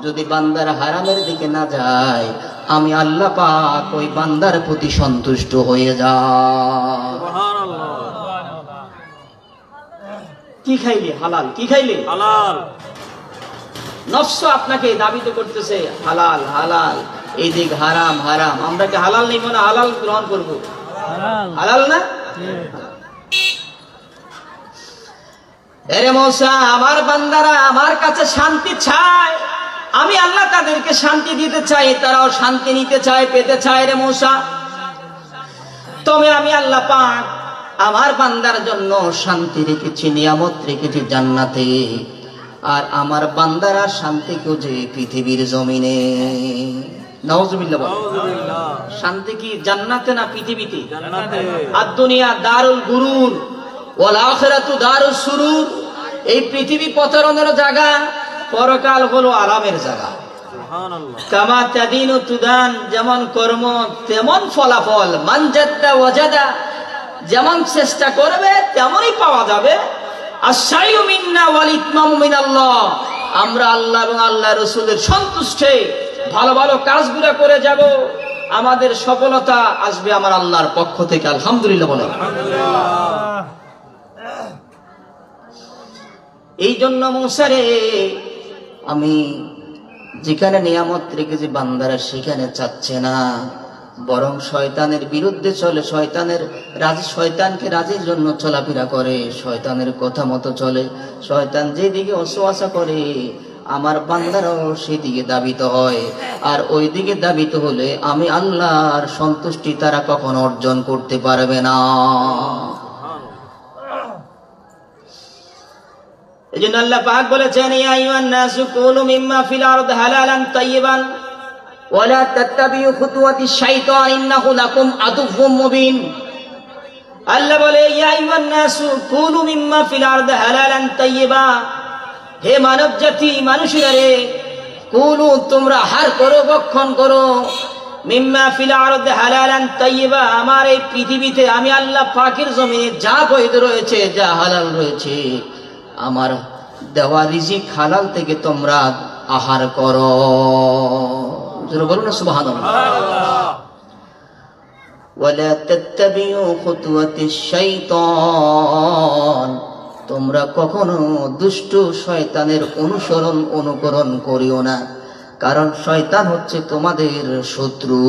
যদি বান্দার হারামের দিকে না যায় আমি আল্লাহ পাক ওই বান্দার প্রতি সন্তুষ্ট হয়ে যায়। কি খাইলে হালাল, কি খাইলে হালাল। নফস আপনাকে দাবিত করতেছে হালাল হালাল, এই দিক হারাম হারাম। আমরা কি হালাল নেই মনে হালাল গ্রহণ করব? হালাল না? এরে মূসা, আমার বান্দারা আমার কাছে শান্তি চায়, আমি আল্লাহ তাদেরকে শান্তি দিতে চাই, তারাও শান্তি নিতে চায়, পেতে চায়। রে মূসা, তবে আমি আল্লাহ পাক আমার বান্দার জন্য শান্তি রেখেছি, নিয়ামত রেখেছি জান্নাতে, আর আমার বান্দারা শান্তি খুঁজে পৃথিবীর জমিনে। নাউজুবিল্লাহ বল। শান্তি কি জান্নাতে না পৃথিবীতে? জান্নাতে। আর দুনিয়া দারুল গুরুর ওয়াল আখিরাতু দারুস সুরুর। এই পৃথিবী প্রতারণার জায়গা, পরকাল হলো আরামের জায়গা। সুবহানাল্লাহ। কামা তাদিনু তুদান, যেমন কর্ম তেমন ফলাফল। মান জাদ্দা ওয়াজাদা, যেমন চেষ্টা করবে তেমনই পাওয়া যাবে। আশ-শাইউ মিন্না ওয়াল ইতমামু মিনাল্লাহ, আমরা আল্লাহ এবং আল্লাহ রাসূলের সন্তুষ্টে ভালো ভালো কাজগুলো করে যাব, আমাদের সফলতা আসবে আমার আল্লাহর পক্ষ থেকে। আলহামদুলিল্লাহ বলেন। এই জন্য মূসা রে, আমি যেখানে নিয়ামত রেখেছি বান্দারা সেখানে চাচ্ছে না, বরং শয়তানের বিরুদ্ধে চলে, শয়তানকে রাজির জন্য চলাফেরা করে, শয়তানের কথা মতো চলে। শয়তান যেদিকে ওয়াসওয়াসা করে আমার বান্দারাও সেদিকে দাবিত হয়, আর ওই দিকে দাবিত হলে আমি আল্লাহর সন্তুষ্টি তারা কখনো অর্জন করতে পারবে না। এজন্য আল্লাহ পাক বলেছেন, ইয়া আইয়ুহান নাসু কুলু মিম্মা ফিল আরদি হালালান তাইয়িবান ওয়া লা তাত্তাবিউ খুতুওয়াতিশ শাইতান ইন্নাহু লাকুম আদুউম মুবিন। আল্লাহ বলে, ইয়া আইয়ুহান নাসু কুলু মিম্মা ফিল আরদি হালালান তাইয়িবা, হে মানব জাতি, মানুষেরা রে, কুলু তোমরা আহার করো, ভক্ষণ করো, মিম্মা ফিল আরদি হালালান তাইয়িবা, আমার এই পৃথিবীতে আমি আল্লাহ পাকের জমিনে যা বৈধ রয়েছে, যা হালাল রয়েছে, আমার দেওয়া রিজিক হালাল থেকে তোমরা আহার করো। বলুন না সুবহানাল্লাহ। ওয়ালা তাত্তাবিউ খুতুওয়াতিশ শাইতান, তোমরা কখনো দুষ্ট শয়তানের অনুকরণ করিও না, কারণ শয়তান হচ্ছে তোমাদের শত্রু।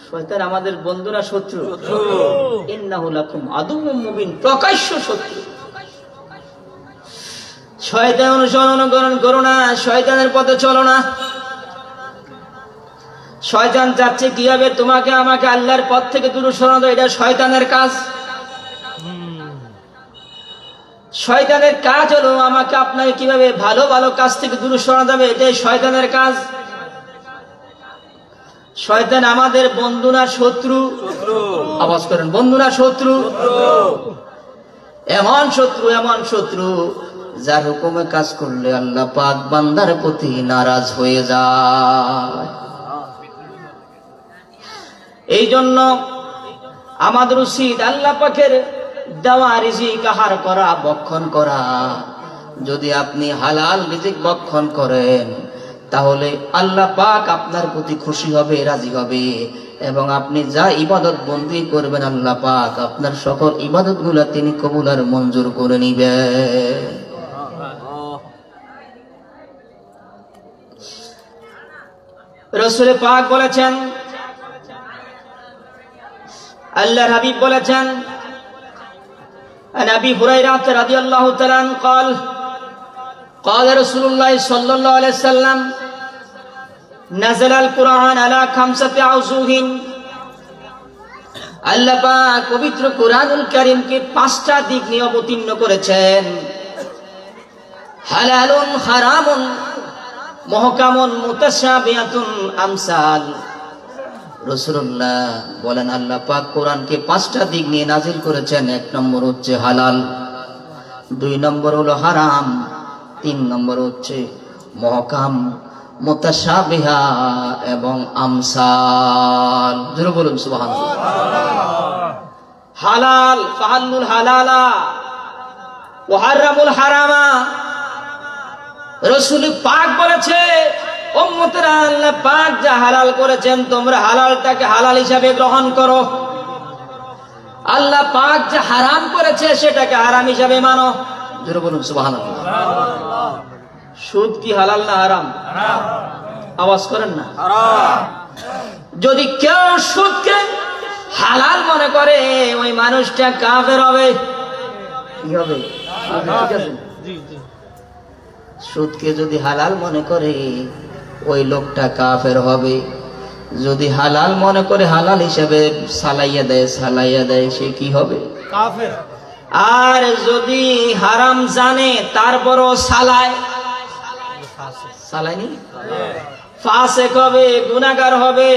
শয়তান আমাদের বন্ধুরা শত্রু। ইন্নাহু লাকুম আদুউম মুবিন, প্রকাশ্য শত্রু। শয়তান অনুকরণ করো না, শয়তানের পথে চলো না। শয়তান চাচ্ছে কিভাবে তোমাকে আমাকে আল্লাহর পথ থেকে দূরে সরানো, এটা শয়তানের কাজ। শয়তানের কাজ হলো আমাকে আপনাকে কিভাবে ভালো ভালো কাজ থেকে দূরে সরানো যাবে, এটাই শয়তানের কাজ। শয়তান আমাদের বন্ধু না শত্রু? আওয়াজ করেন, বন্ধু না শত্রু? এমন শত্রু যার হুকুমে কাজ করলে আল্লাহ পাক বান্দার প্রতি নারাজ হয়ে যায়। এই জন্য আমাদের উচিত আল্লাহ পাকের দেওয়া রিজিক আহার করা, ভক্ষণ করা। যদি আপনি হালাল রিজিক ভক্ষণ করেন তাহলে আল্লাহ পাক আপনার প্রতি খুশি হবে, রাজি হবে, এবং আপনি যা ইবাদত বন্দি করবেন আল্লাহ পাক আপনার সকল ইবাদত গুলা তিনি কবুল আর মঞ্জুর করে নিবেন। রাসূল পাক বলেছেন, আল্লাহর হাবিব বলেছেন, আন আবি হুরায়রা রাদিয়াল্লাহু তাআলা قال قال رسول الله صلى الله عليه وسلم نزل القرآن على خمسة أوجه। আল্লাহ পাক পবিত্র কুরআনুল কারীমকে 5টা দিক নিয়ে অবতীর্ণ করেছেন। হালালুন হারামুন মুহকামুন মুতাশাবিহাতুন আমসাল। রাসূলুল্লাহ বলেন আল্লাহ পাক কোরআনকে 5টা দিক নিয়ে নাজিল করেছেন। 1 নম্বর হচ্ছে হালাল, 2 নম্বর হলো হারাম, 3 নম্বর হচ্ছে মুহকাম, মুতাশাবিহা এবং আমসাল। জোরে বলুন সুবহানাল্লাহ। হালাল, ফাহাল্লুল হালালা ওয়া হারামুল হারামা। রাসূল পাক বলেছে উম্মতেরা আল্লাহ পাক যা হালাল করেছেন তোমরা হালালটাকে হালাল হিসাবে গ্রহণ করো, আল্লাহ পাক যা হারাম করেছে সেটাকে হারাম হিসাবে মানো। জোরে বলুন সুবহানাল্লাহ। সুদ কি হালাল না হারাম? আওয়াজ করেন না। যদি কেউ সুদকে হালাল মনে করে ওই মানুষটা কাফের হবে। কি হবে? সুদকে যদি হালাল মনে করে ওই লোকটা কাফের হবে। যদি হালাল মনে করে হালাল হিসেবে সালাইয়া দেয় সে কি হবে? কাফের। আর যদি হারাম জানে তারপরও সালায়নি ফাসিক হবে, গুনাহগার হবে।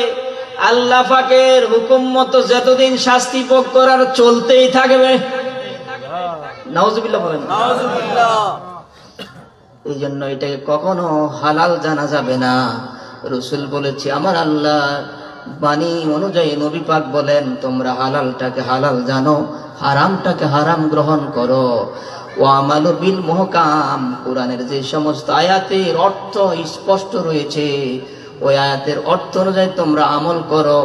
আল্লাহ পাকের হুকুম মতো যতদিন শাস্তি ভোগ করার চলতেই থাকবে। নাউজুবিল্লাহ বলেন। নাউজুবিল্লাহ। এই জন্য এটাকে কখনো হালাল জানা যাবে না। রাসূল বলেছে আমার আল্লাহ বাণী অনুযায়ী নবী পাক বলেন তোমরা হালালটাকে হালাল জানো, হারামটাকে হারাম গ্রহণ করো। ওয়া আমালু বিল মুহকাম, কোরআনের যে সমস্ত আয়াতের অর্থ স্পষ্ট রয়েছে ওই আয়াতের অর্থ অনুযায়ী তোমরা আমল করো।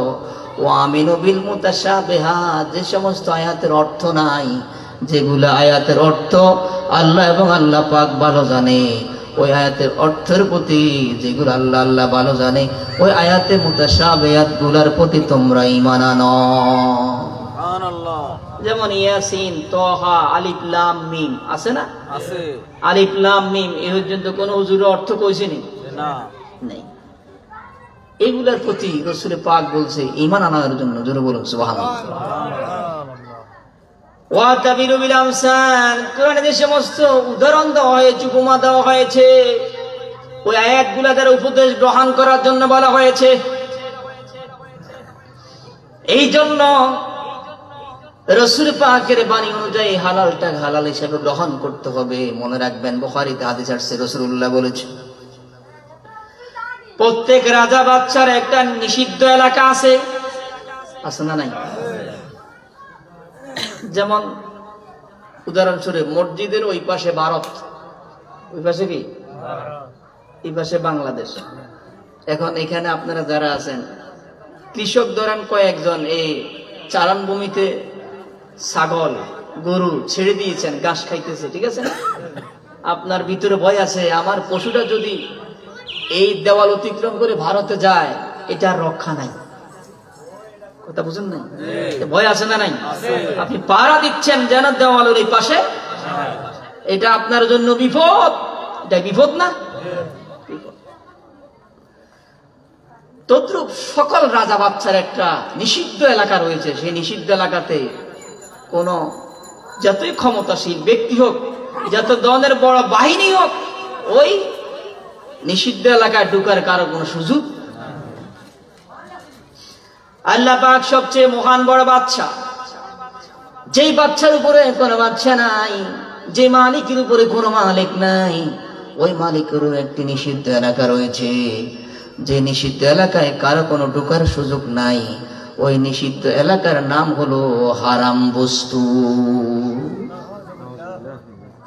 ওয়া আমিনু বিল মুতাশাবিহাত, যে সমস্ত আয়াতের অর্থ নাই, যেগুলো আয়াতের অর্থ আল্লাহ এবং আল্লাহ পাক ভালো জানে, ওই আয়াতের অর্থের প্রতি যেগুলো আল্লাহ ভালো জানে ওই আয়াতে মুতাশাবিহাত গুলার প্রতি তোমরা ঈমান আনো। সুবহানাল্লাহ। যেমন ইয়াসিন, তাহা, আলিফ লাম মিম আছে না? আছে। আলিফ লাম মিম এই পর্যন্ত কোন হুজুরের অর্থ কইছেনি? না, নেই। এগুলার প্রতি রাসূল পাক বলছে ঈমান আনার জন্য। জোরে বলুন সুবহানাল্লাহ। ওয়া তাবিরু বিল আমসাল, কোরআনে যে সমস্ত উদাহরণ দেওয়া হয়েছে, উপমা দেওয়া হয়েছে ওই আয়াতগুলা দ্বারা উপদেশ গ্রহণ করার জন্য বলা হয়েছে। এই জন্য রাসূল পাকের বাণী অনুযায়ী হালালটা হালাল হিসেবে গ্রহণ করতে হবে। মনে রাখবেন বুখারীতে হাদিস আসছে, রাসূলুল্লাহ বলেছে প্রত্যেক রাজা বাদশার একটা নিষিদ্ধ এলাকা আছে না নাই? যেমন উদাহরণস্বরূপ মসজিদের ওই পাশে ভারত, ওই পাশে কি? এই পাশে বাংলাদেশ। এখন এখানে আপনারা যারা আছেন কৃষক ধরেন কয়েকজন এই চারান ভূমিতে ছাগল গরু ছেড়ে দিয়েছেন, ঘাস খাইতেছে, ঠিক আছে না? আপনার ভিতরে ভয় আছে আমার পশুটা যদি এই দেওয়াল অতিক্রম করে ভারতে যায় এটা রক্ষা নাই। কথা বুঝেন নাই? ভয় আছে না নাই? আপনি পাড়া দিচ্ছেন যেন দেওয়ালের এই পাশে, এটা আপনার জন্য বিপদ। এটা বিপদ না? তদ্রূপ সকল রাজা বাচ্চার একটা নিষিদ্ধ এলাকা রয়েছে। সেই নিষিদ্ধ এলাকাতে কোন যতই ক্ষমতাশীল ব্যক্তি হোক, যত ধরনের বড় বাহিনী হোক, ওই নিষিদ্ধ এলাকায় ঢুকার কারো কোনো সুযোগ। আল্লাহ পাক সবচেয়ে মহান বড় বাদশা, যেই বাদশার উপরে কোনো বাদশা নাই, যে মালিকের উপরে কোনো মালিক নাই, ওই মালিকেরও একটি নিষিদ্ধ এলাকা রয়েছে। যে নিষিদ্ধ এলাকায় কারো কোনো ঢোকার সুযোগ নাই, ওই নিষিদ্ধ এলাকার নাম হলো হারাম বস্তু।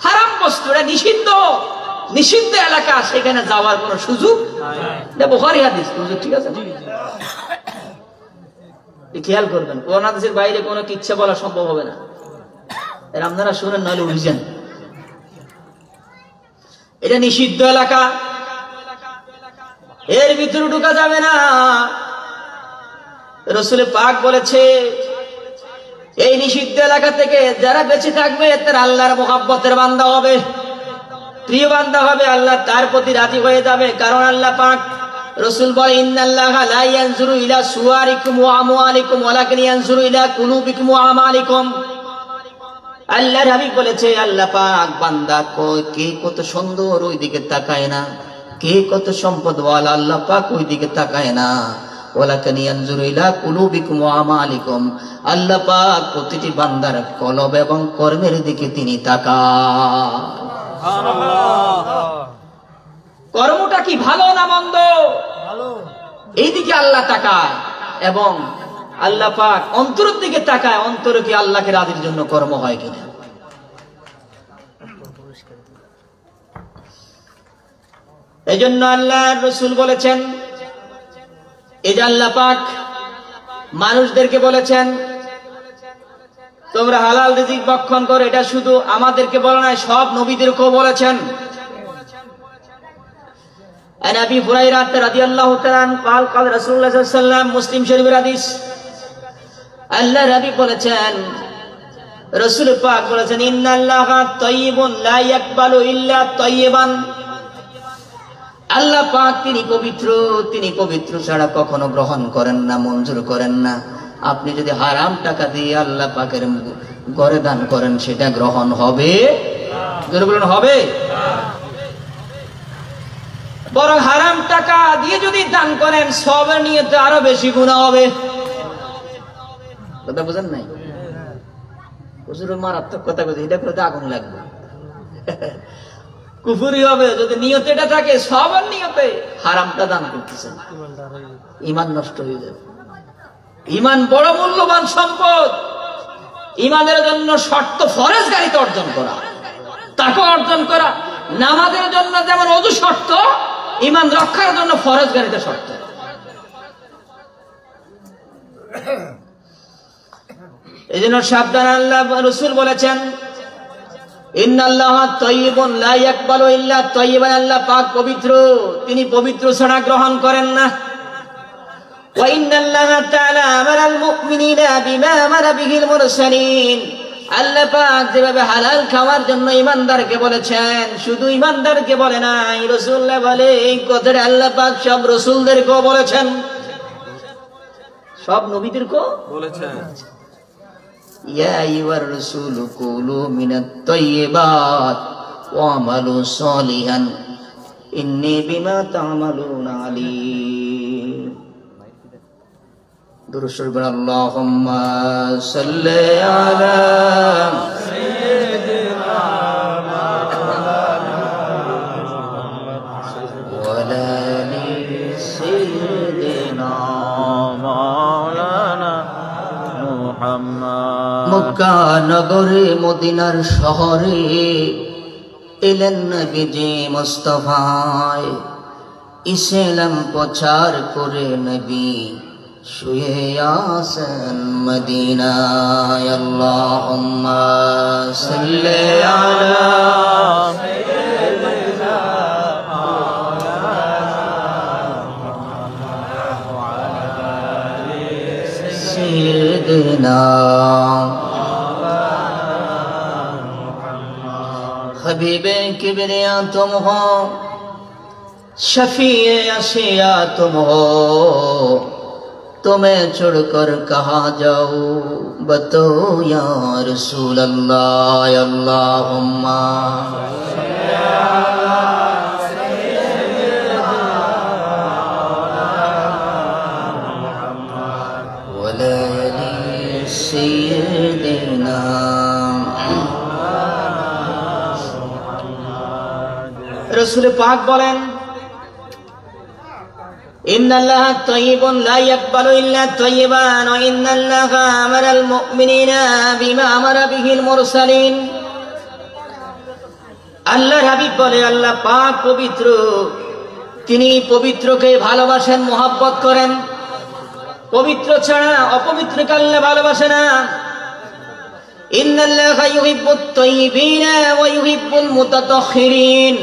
হারাম বস্তু এটা নিষিদ্ধ, নিষিদ্ধ এলাকা, সেখানে যাওয়ার কোনো সুযোগ নাই। বুখারী হাদিস, ঠিক আছে? খেয়াল করবেন, কোরআন হাদিসের বাইরে কোনো কিচ্ছা বলা সম্ভব হবে না। এর আপনারা শুনেন নাহলে উঠেছেন। এটা নিষিদ্ধ এলাকা, এর ভিতরে ঢোকা যাবে না। রাসূল পাক বলেছে এই নিষিদ্ধ এলাকা থেকে যারা বেঁচে থাকবে তারা আল্লাহর মুহাব্বতের বান্দা হবে, প্রিয় বান্দা হবে, আল্লাহ তার প্রতি রাজি হয়ে যাবে। কারণ আল্লাহ পাক, রাসূল বলে ইন্নাল্লাহা লা ইয়ানজুরু ইলা সুওয়ারিকুম ওয়া আমওয়ালিকুম ওয়ালাকিন ইয়ানজুরু ইলা কুলুবিকুম ওয়া আমালিকুম। আল্লাহর হাবিব বলেছে আল্লাহ পাক বান্দা কে কত সুন্দর ওই দিকে তাকায় না, কে কত সম্পদওয়ালা আল্লাহ পাক ওই দিকে তাকায় না। ওয়ালাকান ইয়ানজুরু ইলা কুলুবিকুম ওয়া আমালিকুম, আল্লাহ পাক প্রতিটি বান্দার কলব এবং কর্মের দিকে তিনি তাকান। কর্মটা কি ভালো না মন্দ, এইদিকে আল্লাহ তাকায়, এবং আল্লাহ পাক অন্তরের দিকে তাকায়, অন্তরে কি আল্লাহকে রাজির জন্য কর্ম হয় কিনা। এই জন্য আল্লাহর রাসূল বলেছেন, এই যে আল্লাহ পাক মানুষদেরকে বলেছেন তোমরা হালাল রিজিক ভক্ষণ করো, এটা শুধু আমাদেরকে বলে নাই, সব নবীদেরকেও বলেছেন। عن أبي هريرة رضي الله تعالى عنه قال قال رسول الله صلى الله عليه وسلم, মুসলিম শরীফের হাদিস, আল্লাহ নবী বলেছেন, রাসূল পাক বলেছেন, ইন্নাল্লাহা তাইয়্যিবুন লা ইয়াকবালু ইল্লা তাইয়্যিবান, আল্লাহ পাক তিনি পবিত্র, তিনি পবিত্র ছাড়া কখনো গ্রহণ করেন না, মঞ্জুর করেন না। আপনি যদি হারাম টাকা দিয়ে আল্লাহ পাকের ঘরে দান করেন, সেটা গ্রহণ হবে? বলুন হবে? বরং হারাম টাকা দিয়ে যদি দান করেন, সবের নিয়তে আরো বেশি গুনাহ হবে। কথা বুঝেন নাই? হুজুর মারাত্মক কথা বলছে, এটা করে আগুন লাগবে, কুফরি হবে। যদি নিয়তে এটা থাকে, সবের নিয়তে হারামটা দান করতেছেন, ঈমান নষ্ট হয়ে যাবে। ঈমান বড় মূল্যবান সম্পদ। ঈমানের জন্য শর্ত ফরজগারিতা অর্জন করা, তাকওয়া অর্জন করা। নামাজের জন্য যেমন ওযু শর্ত, ঈমান রক্ষার জন্য ফরজগারিতা শর্ত। এই জন্য সাবধান, আল্লাহ রাসূল বলেছেন, ইন্নাল্লাহা তাইয়্যিবুন লা ইয়াকবালু ইল্লা তাইয়্যিবান, আল্লাহ পাক পবিত্র, তিনি পবিত্র ছাড়া গ্রহণ করেন না। ওয়া ইন্নাল্লাহা তাআলা আমারাল মুমিনিনা বিমা আমারা বিহিল মুরসালিন, আল্লাহ পাক যেভাবে হালাল খাওয়ার জন্য ঈমানদারকে বলেছেন, শুধু ঈমানদারকে বলে নাই, রাসূলুল্লাহ বলে এই কথাটা আল্লাহ পাক সব রাসূলদেরকেও বলেছেন, সব নবীদেরকেও বলেছেন। ইয়া আইয়ুহার রাসূলু কুলু মিনাত তাইয়্যিবাত ওয়া আমালু সালিহান ইন্নী বিমা তা'মালুনা আলীম। দুরূদ শরীফ পড়ুন, আল্লাহুম্মা সাল্লি আলা সাইয়্যিদিনা মুহাম্মাদ ওয়া আলা আলি সাইয়্যিদিনা মাওলানা মুহাম্মদ। মক্কা নগরে, মদিনার শহরে এলেন নবীজি মুস্তাফায়, ইসলাম প্রচার করে নবী শুয়ে আছেন মদিনায়। আল্লাহুম্মা সাল্লি আলা সাইয়্যিদিনা মাওলানা ওয়া আলা আলি সাইয়্যিদিনা हबीबे किबरिया तुम हो, शफीए अशिया तुम हो, तुम्हें छोड़कर कहाँ जाऊं, बताओ या रसूल अल्लाह। अल्लाहुम्मा वला अली सय्यिदिना। রাসূল পাক বলেন, ইন্নাল্লাহা তাইয়্যিবুন লা ইয়াকবালু ইল্লা তাইয়্যিবান ওয়া ইন্নাল্লাহা আমারাল মুমিনিনা বিমা আমারা বিহিল মুরসালিন। আল্লাহর হাবিব বলে, আল্লাহ পাক পবিত্র, তিনি পবিত্রকে ভালোবাসেন, মহব্বত করেন। পবিত্র ছাড়া অপবিত্রকে আল্লাহ ভালোবাসে না। ইন্নাল্লাহা ইউহিব্বুত তাইয়্যিবিনা ওয়া ইউহিব্বুল মুতাতাহহিরিন।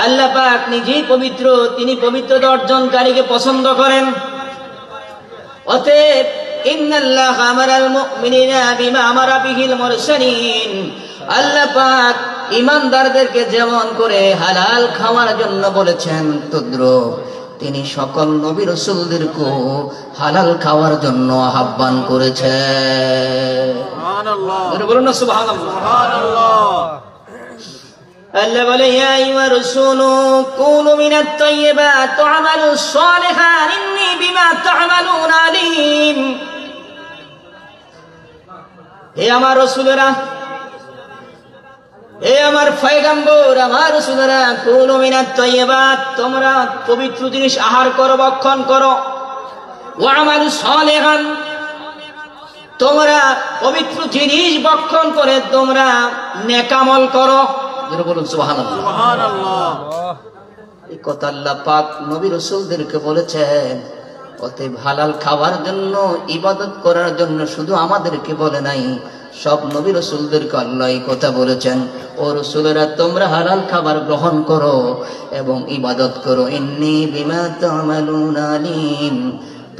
আল্লাহ পাক নিজেই পবিত্র, তিনি পবিত্রতা অর্জনকারীকে পছন্দ করেন। অতএব ইন্নাল্লাহা আমারাল মুমিনিনা বিমা আমারা বিহিল মুরসালিন, আল্লাহ পাক ঈমানদারদেরকে যেমন করে হালাল খাওয়ার জন্য বলেছেন, তদ্রুপ তিনি সকল নবী রাসূলদেরকে হালাল খাওয়ার জন্য আহ্বান করেছেন। সুবহানাল্লাহ, বলুন না সুবহানাল্লাহ। আল্লাহ বলে ইয়া আইয়ুহার রাসূলু কুলু মিনাত তাইয়্যিবাত ওয়া আমালুস সালিহান ইন্নী বিমা তা'মালুনা আলীম। হে আমার রাসূলেরা, হে আমার পয়গম্বর, আমার রাসূলেরা, কুলু মিনাত তাইয়্যিবাত, তোমরা পবিত্র জিনিস আহার করো, ভক্ষণ করো। ওয়া আমালুস সালিহান, তোমরা পবিত্র জিনিস ভক্ষণ করে তোমরা নেক আমল করো। যারা বলুন সুবহানাল্লাহ। সুবহানাল্লাহ। এই কথা আল্লাহ পাক নবী রাসূলদেরকে বলেছেন। অতএব হালাল খাওয়ার জন্য, ইবাদত করার জন্য শুধু আমাদেরকে বলে নাই, সব নবী রাসূলদেরকে আল্লাহ এই কথা বলেছেন, ও রাসূলেরা তোমরা হালাল খাবার গ্রহণ করো এবং ইবাদত করো। ইন্নী বিমা তা'মালুনা আলীম,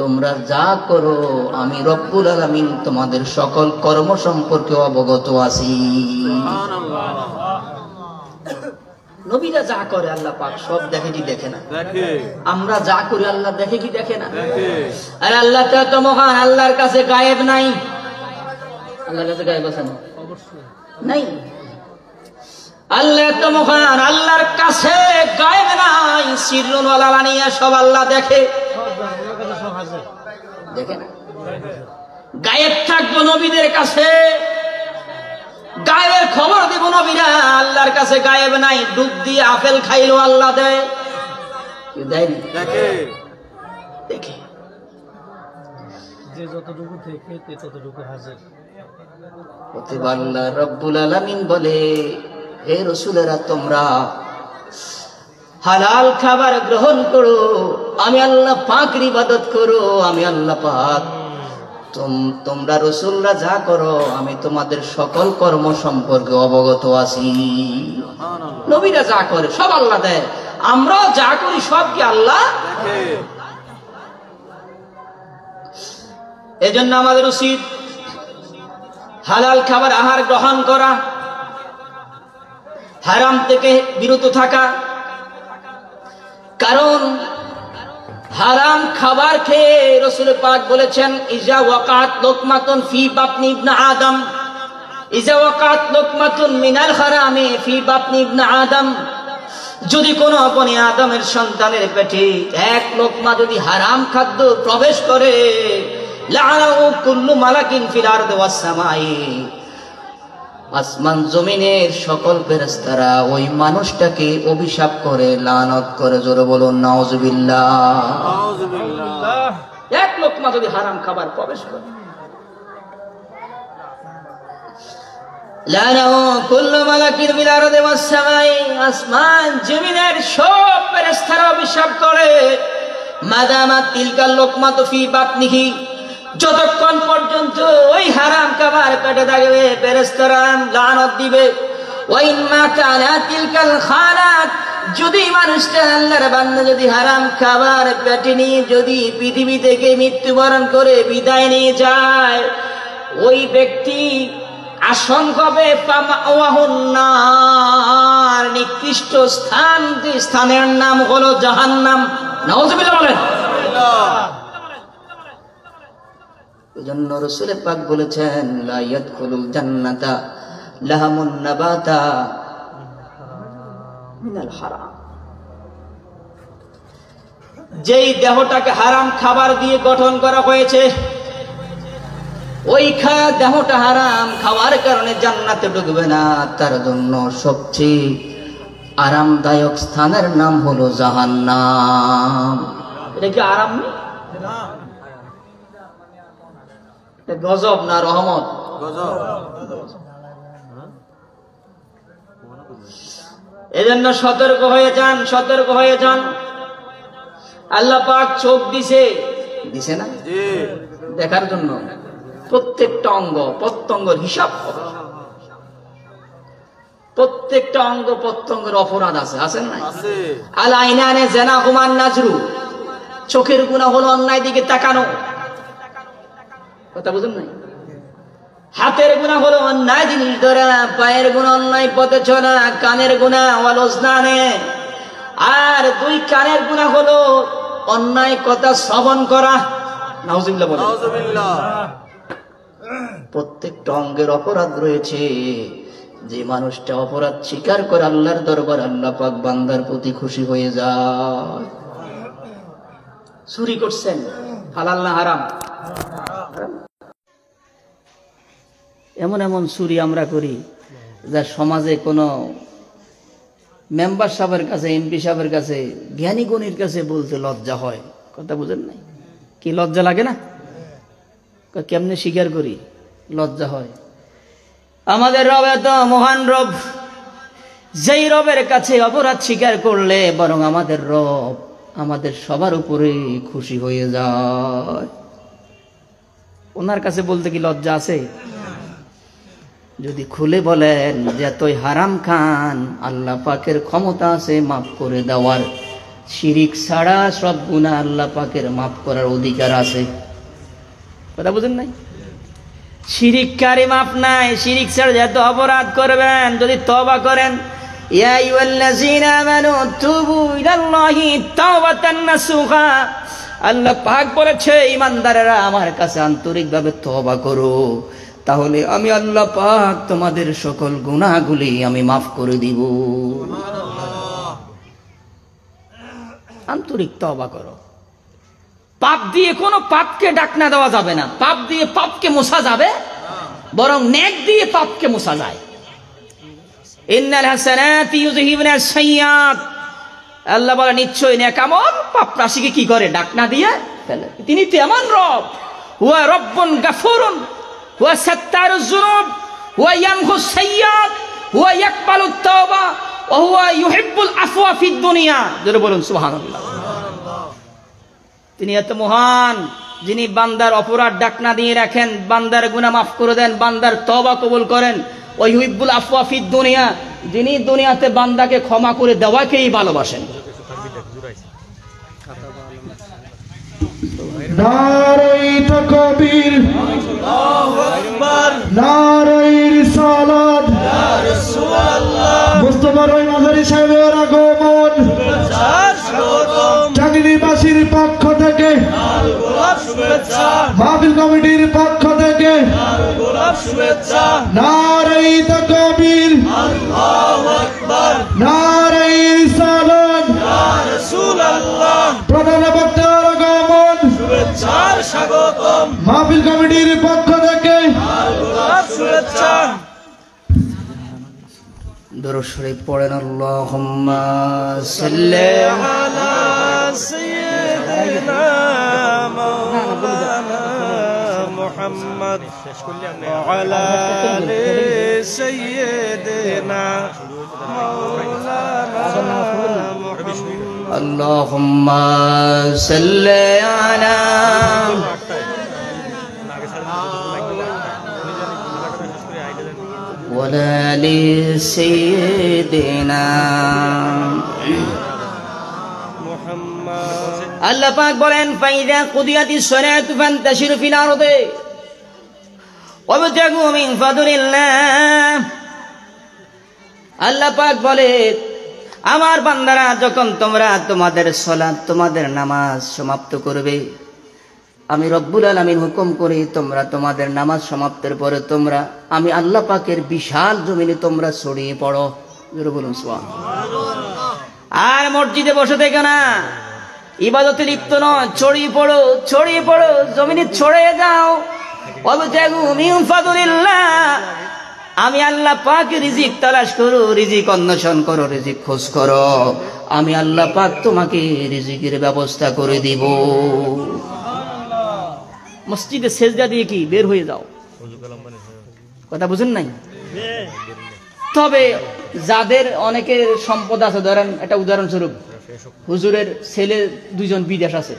তোমরা যা করো আমি রব্বুল আলামিন তোমাদের সকল কর্ম সম্পর্কে অবগত আছি। নবীরা যা করে আল্লাহ পাক সব দেখে কি দেখে না? দেখে। আমরা যা করি আল্লাহ দেখে কি দেখে না? দেখে। আর আল্লাহ তো মহান, আল্লাহর কাছে গায়েব নাই। আল্লাহর কাছে গায়েব আছে না? অবশ্যই নাই। আল্লাহ তো মহান, আল্লাহর কাছে গায়েব নাই। সিররুন ওয়া আলানিয়া সব আল্লাহ দেখে। দেখে না? গায়েব থাকবো নবীদের কাছে, গায়েবের খবর দিব নবীরা। আল্লাহর কাছে গায়েব নাই। ডুব দিয়ে আপেল খাইলো আল্লাহ দেয়, দেয়নি? দেখে। দেখে। যে যতটুকু থেকে ততটুকু হাজির। অতএব আল্লাহ রব্বুল আলামিন বলে, হে রাসূলেরা তোমরা হালাল খাবার গ্রহণ করো, আমি আল্লাহ পাকের ইবাদত করো। আমি আল্লাহ পাক, তোমরা রাসূলরা যা করো আমি তোমাদের সকল কর্ম সম্পর্কে অবগত আছি। নবীরা যা করে সব আল্লাহ দেয়, আমরাও যা করি সব কি আল্লাহ দেখে। এজন্য আমাদের উচিত হালাল খাবার আহার গ্রহণ করা, হারাম থেকে বিরত থাকা। কারণ হারাম খাবার খেয়ে রাসূল পাক বলেছেন, ইজা ওয়াকাত লুকমাতুন ফি বাতনি ইবনে আদম, ইজা ওয়াকাত লুকমাতুন মিনাল হারামি ফি বাতনি ইবনে আদম, যদি কোনো বনি আদমের সন্তানের পেটে এক লোকমা যদি হারাম খাদ্য প্রবেশ করে, লাআনাহু কুল্লু মালাকিন ফিল আরদি ওয়াস সামাই, আসমান জমিনের সকল ফেরেশতারা ওই মানুষটাকে অভিশাপ করে, লানত করে। জোরে বলুন নাউজুবিল্লাহ। নাউজুবিল্লাহ। এক লোকমা যদি হারাম খাবার প্রবেশ করে, লানাহু কুল্লু মালাকিন ফিল আরদি ওয়াস সামাই, আসমান জমিনের সব ফেরেশতারা অভিশাপ করে। মাদামাত তিলকাল লোকমাতু ফি বাতনিহি, যতক্ষণ পর্যন্ত ওই হারাম খাবার পেটে থাকবে ফেরেশতারা লানত দিবে। ওয়াইন মা কানা তিলকাল খানাত, যদি মানুষটা আল্লাহর বান্দা যদি হারাম খাবার পেটে নিয়ে যদি পৃথিবী থেকে মৃত্যুবরণ করে বিদায় নিয়ে যায়, ওই ব্যক্তি আসন হবে পামাওয়াহুন্নার, নিকৃষ্ট স্থান, স্থানের নাম হলো জাহান্নাম। নাউজুবিল্লাহ বলেন। এজন্য রাসূল পাক বলেছেন, লা ইয়াদখুলুল জান্নাতা লাহামুন নাবাতা মিনাল হারাম। যেই দেহটাকে হারাম খাবার দিয়ে গঠন করা হয়েছে, ওই দেহটা হারাম খাওয়ার কারণে জান্নাতে ঢুকবে না। তার জন্য সবচেয়ে আরামদায়ক স্থানের নাম হলো জাহান্নাম। এটা কি আরাম না? গজব না রহমত? এজন্য সতর্ক হয়ে যান, সতর্ক হয়ে যান। আল্লাহ পাক চোখ দিছে না দেখার জন্য, প্রত্যেকটা অঙ্গ প্রত্যঙ্গের হিসাব হবে। প্রত্যেকটা অঙ্গ প্রত্যঙ্গের অপরাধ আছে, আছেন না? আল আইনানে জানা হুমান নাজরু, চোখের গুনাহ হলো অন্যায় দিকে তাকানো, কথা বুঝুন নাই? হাতের গুনাহ হলো অন্যায় জিনিস ধরা, পায়ের গুনাহ অন্যায় পথে চলা, কানের গুনাহ ওয়াল উজনানে, আর দুই কানের গুনাহ হলো অন্যায় কথা শ্রবণ করা। নাউজুবিল্লাহ বলেন। নাউজুবিল্লাহ। প্রত্যেকটা অঙ্গের অপরাধ রয়েছে, যে মানুষটা অপরাধ স্বীকার করে আল্লাহর দরবার আল্লাহ পাক বান্দার প্রতি খুশি হয়ে যায়। চুরি করছেন, হালাল না হারাম? এমন এমন চুরি আমরা করি যা সমাজে কোনো মেম্বার সাহেবের কাছে, এমপি সাহেবের কাছে, জ্ঞানী গুণীর কাছে বলতে লজ্জা হয়। কথা বুঝেন নাই? কি লজ্জা লাগে না? কেমনে স্বীকার করি? লজ্জা হয়। আমাদের রব এত মহান রব, যেই রবের কাছে অপরাধ স্বীকার করলে বরং আমাদের রব আমাদের সবার উপরে খুশি হয়ে যায়। ওনার কাছে বলতে কি লজ্জা আছে? যদি খুলে বলেন যে তুই হারাম খান, আল্লাহ পাকের ক্ষমতা আছে মাফ করে দেওয়ার। শিরিক ছাড়া সব গুনাহ আল্লাহ পাকের মাফ করার অধিকার আছে। কথা বুঝেন নাই? শিরিককারী মাফ নাই। শিরিক ছাড়া যত অপরাধ করবেন যদি তওবা করেন, ইয়া আইয়ুহাল্লাযীনা আমানু তুবু ইলাল্লাহি তাওবাতান নাসুহা, আল্লাহ পাক বলেছে ঈমানদারেরা আমার কাছে আন্তরিকভাবে তওবা করো, তাহলে আমি আল্লাহ পাক তোমাদের সকল গুনাহগুলি আমি মাফ করে দিব। আন্তরিক তওবা করো। পাপ দিয়ে কোনো পাপকে ডাকনা দেওয়া যাবে না। পাপ দিয়ে পাপকে মোছা যাবে, বরং নেক দিয়ে পাপকে মোছা যায়। ইন্নাল হাসানাতি ইউযহিবুনাস সাইয়্যাত, আল্লাহ বলে নিশ্চয় নেক আমল পাপ রাশিকে কি করে? ডাকনা দিয়ে ফেলে। তিনি তেমন রব, হুয়া রব্বুন গাফুরুন হুয়া সাত্তারুজ যুনুব হুয়া ইয়ামহুস সাইয়্যাত হুয়া ইয়াকবালুত তাওবা ওয়া হুয়া ইউহিব্বুল আফওয়া ফিদ দুনিয়া। জোরে বলুন সুবহানাল্লাহ। তিনি এত মহান, যিনি বান্দার অপরাধ ডাকনা দিয়ে রাখেন, বান্দার গুনাহ মাফ করে দেন, বান্দার তওবা কবুল করেন। ওয়া ইউহিব্বুল আফওয়া ফিদ দুনিয়া, যিনি দুনিয়াতে বান্দাকে ক্ষমা করে দেওয়াকেই ভালোবাসেন। নারায়ে তাকবীর, আল্লাহু আকবার, নারায়ে রিসালাত, ইয়া রাসূলুল্লাহ। মুস্তাফা রয় মাঝারি সাহেবের আগমন, শুভেচ্ছা স্বাগতম। চাঁদনীবাসীর পক্ষ থেকে লাল গোলাপ শুভেচ্ছা, মাহফিল কমিটির পক্ষ থেকে লাল গোলাপ শুভেচ্ছা। নারায়ে তাকবীর, আল্লাহু আকবার, নারায়ে রিসালাত, ইয়া রাসূলুল্লাহ। প্রধান বক্তার আগমন, শুভেচ্ছা স্বাগতম। মাহফিল কমিটির পক্ষ থেকে লাল গোলাপ শুভেচ্ছা। দরুদ শরীফ পড়েন। আল্লাহুম্মা সাল্লি আলা সাইয়্যিদিনা মাওলানা মুহাম্মদ ওয়া আলা আলি সাইয়্যিদিনা মাওলানা মুহাম্মদ। আল্লাহুম্মা সাল্লি আলা ওয়ালা আলি সাইয়্যিদিনা মুহাম্মদ। আল্লাহ পাক বলেন ফাইদা কুদিয়াতিস সালাতু ফান্তাশিরু ফিল আরদি ওয়াবতাগু মিন ফাদলিল্লাহ। আল্লাহ পাক বলে আমার বান্দারা যখন তোমরা তোমাদের সালাত, তোমাদের নামাজ সমাপ্ত করবে, আমি রব্বুল আলামিন হুকুম করি তোমরা তোমাদের নামাজ সমাপ্তের পরে তোমরা আমি আল্লাহ পাকের বিশাল জমিনে তোমরা ছড়িয়ে পড়ো। জোরে বলুন সুবহানাল্লাহ। আর মসজিদে বসে থেকে না, ইবাদতে লিপ্ত নয়, ছড়িয়ে পড়ো, ছড়িয়ে পড়ো, জমিনে ছড়িয়ে যাও। ওয়াবতাগু মিন ফাদলিল্লাহ, আমি আল্লাহ পাক রিজিক তালাশ করো, রিজিক অন্বেষণ করো, রিজিক খোঁজ করো। আমি আল্লাহ পাক তোমাকে রিজিকের ব্যবস্থা করে দিব। মসজিদে সেজদা দিয়ে কি বের হয়ে যাও? কথা বুঝেন নাই? তবে যাদের অনেকের সম্পদ আছে, ধরেন একটা উদাহরণস্বরূপ, হুজুরের ছেলে দুইজন বিদেশ আছে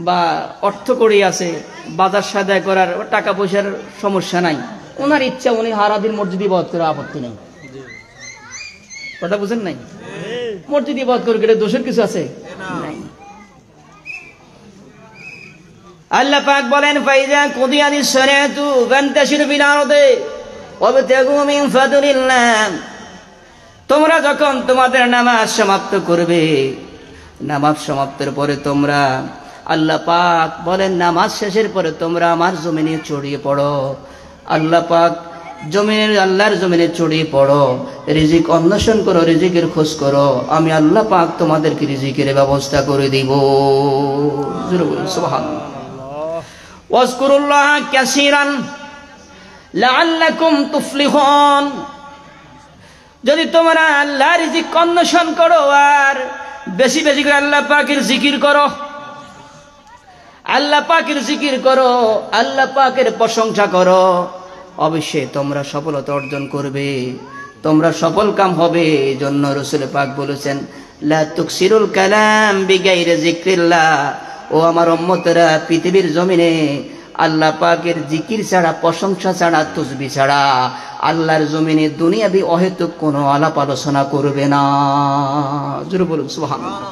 বা অর্থ কড়ি আছে, বাজার সাদায় করার টাকা পয়সার সমস্যা নাই, ওনার ইচ্ছা উনি সারাদিন মসজিদে ইবাদত করে, আপত্তি নেই। কথা বুঝেন নাই? মসজিদে ইবাদত করে গেলে দোষের কিছু আছে? নাই। আল্লাহ পাক বলেন ফাইজা কুদিয়াতিস সালাতু ফান্তাশিরু ফিল আরদি ওয়াবতাগু মিন ফাদলিল্লাহ। তোমরা যখন তোমাদের নামাজ সমাপ্ত করবে, নামাজ সমাপ্তের পরে তোমরা আল্লাহ পাক বলেন নামাজ শেষের পরে তোমরা আমার জমিনে ছড়িয়ে পড়ো। আল্লাহ পাক জমিনের আল্লাহর জমিনে ছড়িয়ে পড়ো, রিজিক অন্বেষণ করো, রিজিকের খোঁজ করো, আমি আল্লাহ পাক তোমাদেরকে রিজিকের ব্যবস্থা করে দিব। সুবহানাল্লাহ। ওয়াজকুরুল্লাহ কাসীরান লাআল্লাকুম তুফলিহুন। যদি তোমরা আল্লাহর রিজিক অন্বেষণ করো আর বেশি বেশি করে আল্লাহ পাকের জিকির করো, আল্লাহ পাকের জিকির করো, আল্লাহ পাকের প্রশংসা করো, অবশ্যই তোমরা সফলতা অর্জন করবে, তোমরা সফল কাম হবে। এই জন্য রাসূল পাক বলেছেন, লা তুকসিরুল কালাম বিগাইরি যিকরিল্লাহ। ও আমার উম্মতেরা, পৃথিবীর জমিনে আল্লাহ পাকের জিকির ছাড়া, প্রশংসা ছাড়া, তাসবিহ ছাড়া আল্লাহর জমিনে দুনিয়াবি অহেতুক কোনো আলাপ আলোচনা করবে না। জোরে বলুন সুবহানাল্লাহ।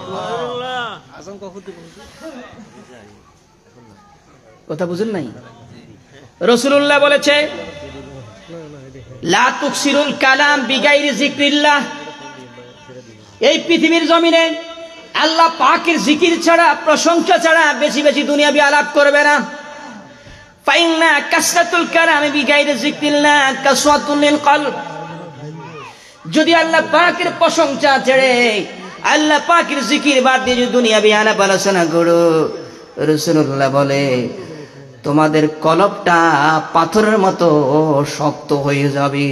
কথা বুঝেন নাই? রাসূলুল্লাহ বলেছে, লা তুকসিরুল কালাম বিগাইরি যিকরিল্লাহ। এই পৃথিবীর জমিনে আল্লাহ পাকের জিকির ছাড়া, প্রশংসা ছাড়া বেশি বেশি দুনিয়াবি আলাপ করবে না। ফাইন্না কাসরাতুল কালামি বিগাইরি যিকরিল্লাহ কাসওয়াতুল লিল কলব। যদি আল্লাহ পাকের প্রশংসা ছেড়ে, আল্লাহ পাকের জিকির বাদ দিয়ে যদি দুনিয়াবি আলাপ আলোচনা করো, রাসূলুল্লাহ বলে তোমাদের কলবটা পাথরের মতো শক্ত হয়ে যাবে।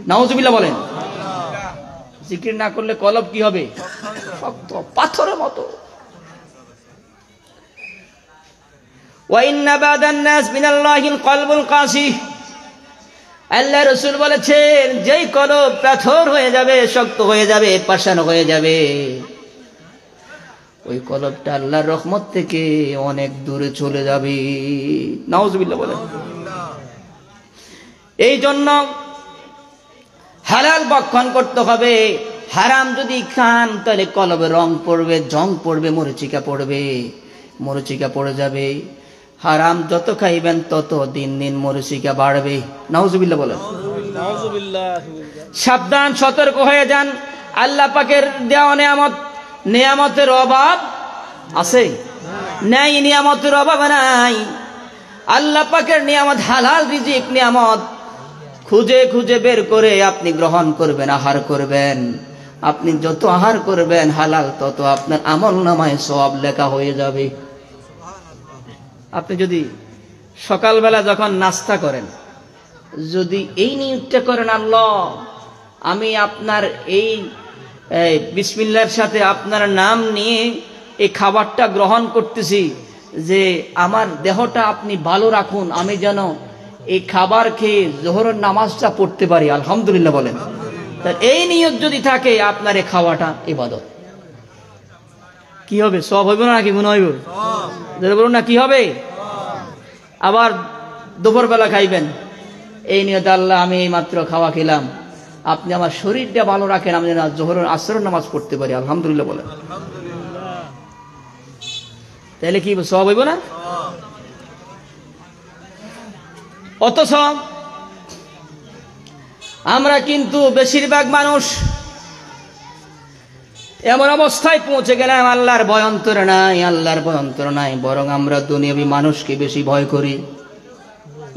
নাউজুবিল্লাহ বলেন। জিকির না করলে কলব কি হবে? শক্ত, পাথরের মতো। ওয়া ইন্না বাদান নাস মিনাল্লাহিল কলবুল কাসি। আল্লাহ রাসূল বলেছেন, যেই কলব পাথর হয়ে যাবে, শক্ত হয়ে যাবে, পাষাণ হয়ে যাবে, ওই কলবটা আল্লাহর রহমত থেকে অনেক দূরে চলে যাবে। নাউজুবিল্লাহ বলেন। এই জন্য হালাল ভক্ষণ করতে হবে। হারাম যদি খান তাহলে কলবে রং পড়বে, জং পড়বে, মরিচিকা পড়বে, মরিচিকা পড়ে যাবে। হারাম যত খাইবেন তত দিন দিন মরিচিকা বাড়বে। নাউজুবিল্লাহ বলেন। সাবধান, সতর্ক হয়ে যান। আল্লাহ পাকের দেওয়া নিয়ামতের অভাব আছে? নাই, নিয়ামতের অভাব নাই। আল্লাহ পাকের নিয়ামত, হালাল রিজিক নিয়ামত খুঁজে খুঁজে বের করে আপনি গ্রহণ করবেন, আহার করবেন। আপনি যত আহার করবেন হালাল, তত আপনার আমলনামায় সওয়াব লেখা হয়ে যাবে। আপনি যদি সকালবেলা যখন নাস্তা করেন, যদি এই নিয়তটা করেন, আল্লাহ আমি আপনার এই বিসমিল্লাহর সাথে আপনার নাম নিয়ে এই খাবারটা গ্রহণ করতেছি, যে আমার দেহটা আপনি ভালো রাখুন, আমি যেন এই খাবার খেয়ে জোহরের নামাজটা পড়তে পারি, আলহামদুলিল্লাহ বলেন। তার এই নিয়ত যদি থাকে, আপনার এই খাওয়াটা ইবাদত। কি হবে? সব হইব না নাকি মনে হইব? বলুন না, কি হবে? আবার দুপুরবেলা খাইবেন, এই নিয়ত, আল্লাহ আমি এই মাত্র খাওয়া খেলাম, আপনি আমার শরীরটা ভালো রাখেন, আমি যেন জোহরের আসরের নামাজ পড়তে পারি, আলহামদুলিল্লাহ বলেন। তাহলে কি সব হইব না? অথচ আমরা কিন্তু বেশিরভাগ মানুষ এমন অবস্থায় পৌঁছে গেলাম, আল্লাহর ভয় অন্তরে নাই, আল্লাহর ভয় অন্তরে নাই, বরং আমরা দুনিয়াবী মানুষকে বেশি ভয় করি।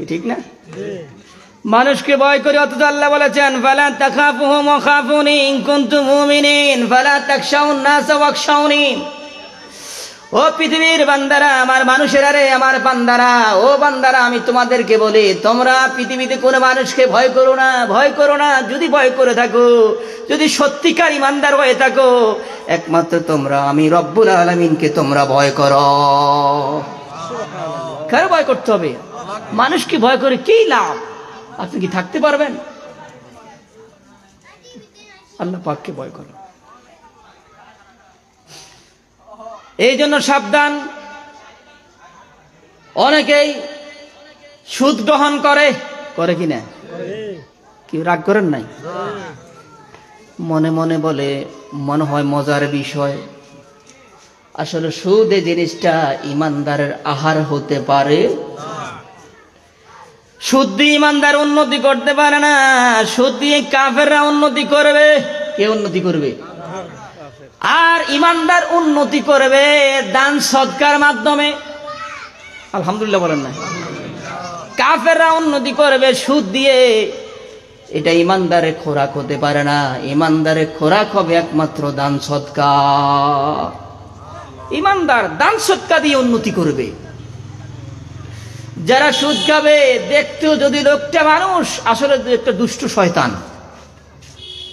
ঠিক না? মানুষকে ভয় করি। অথচ আল্লাহ বলেছেন, ফালা তাখাফুহুম ওয়া খাফুনি ইন কুনতুম মুমিনিন ফালা তাখশাউন নাস ওয়াখশাউনি। ও পৃথিবীর বান্দারা, আমার মানুষেরা রে, আমার বান্দারা, ও বান্দারা, আমি তোমাদেরকে বলি, তোমরা পৃথিবীতে কোনো মানুষকে ভয় করো না, ভয় করো না। যদি ভয় করে থাকো, যদি সত্যিকার ইমানদার হয়ে থাকো, একমাত্র তোমরা আমি রব্বুল আলামিনকে তোমরা ভয় করো। কার ভয় করতে হবে? মানুষকে ভয় করে কি লাভ? আপনি কি থাকতে পারবেন? আল্লাহ পাককে ভয় করো। এই জন্য সাবধান। অনেকেই সুদ গ্রহণ করে কিনা? কি রাগ করেন নাই? মনে মনে বলে মনে হয় মজার বিষয়। আসলে সুদ এই জিনিসটা ইমানদারের আহার হতে পারে। সুদ দিয়ে ইমানদার উন্নতি করতে পারে না, সুদ দিয়ে কাফেররা উন্নতি করবে। কে উন্নতি করবে? আর ইমানদার উন্নতি করবে দান সদকার মাধ্যমে। আলহামদুলিল্লাহ বলেন না? কাফেররা উন্নতি করবে সুদ দিয়ে, এটা ইমানদারের খোরাক হতে পারে না। ইমানদারের খোরাক হবে একমাত্র দান সদকা। ইমানদার দান সদকা দিয়ে উন্নতি করবে। যারা সুদ খাবে, দেখতেও যদি লোকটা মানুষ, আসলে একটা দুষ্ট শয়তান।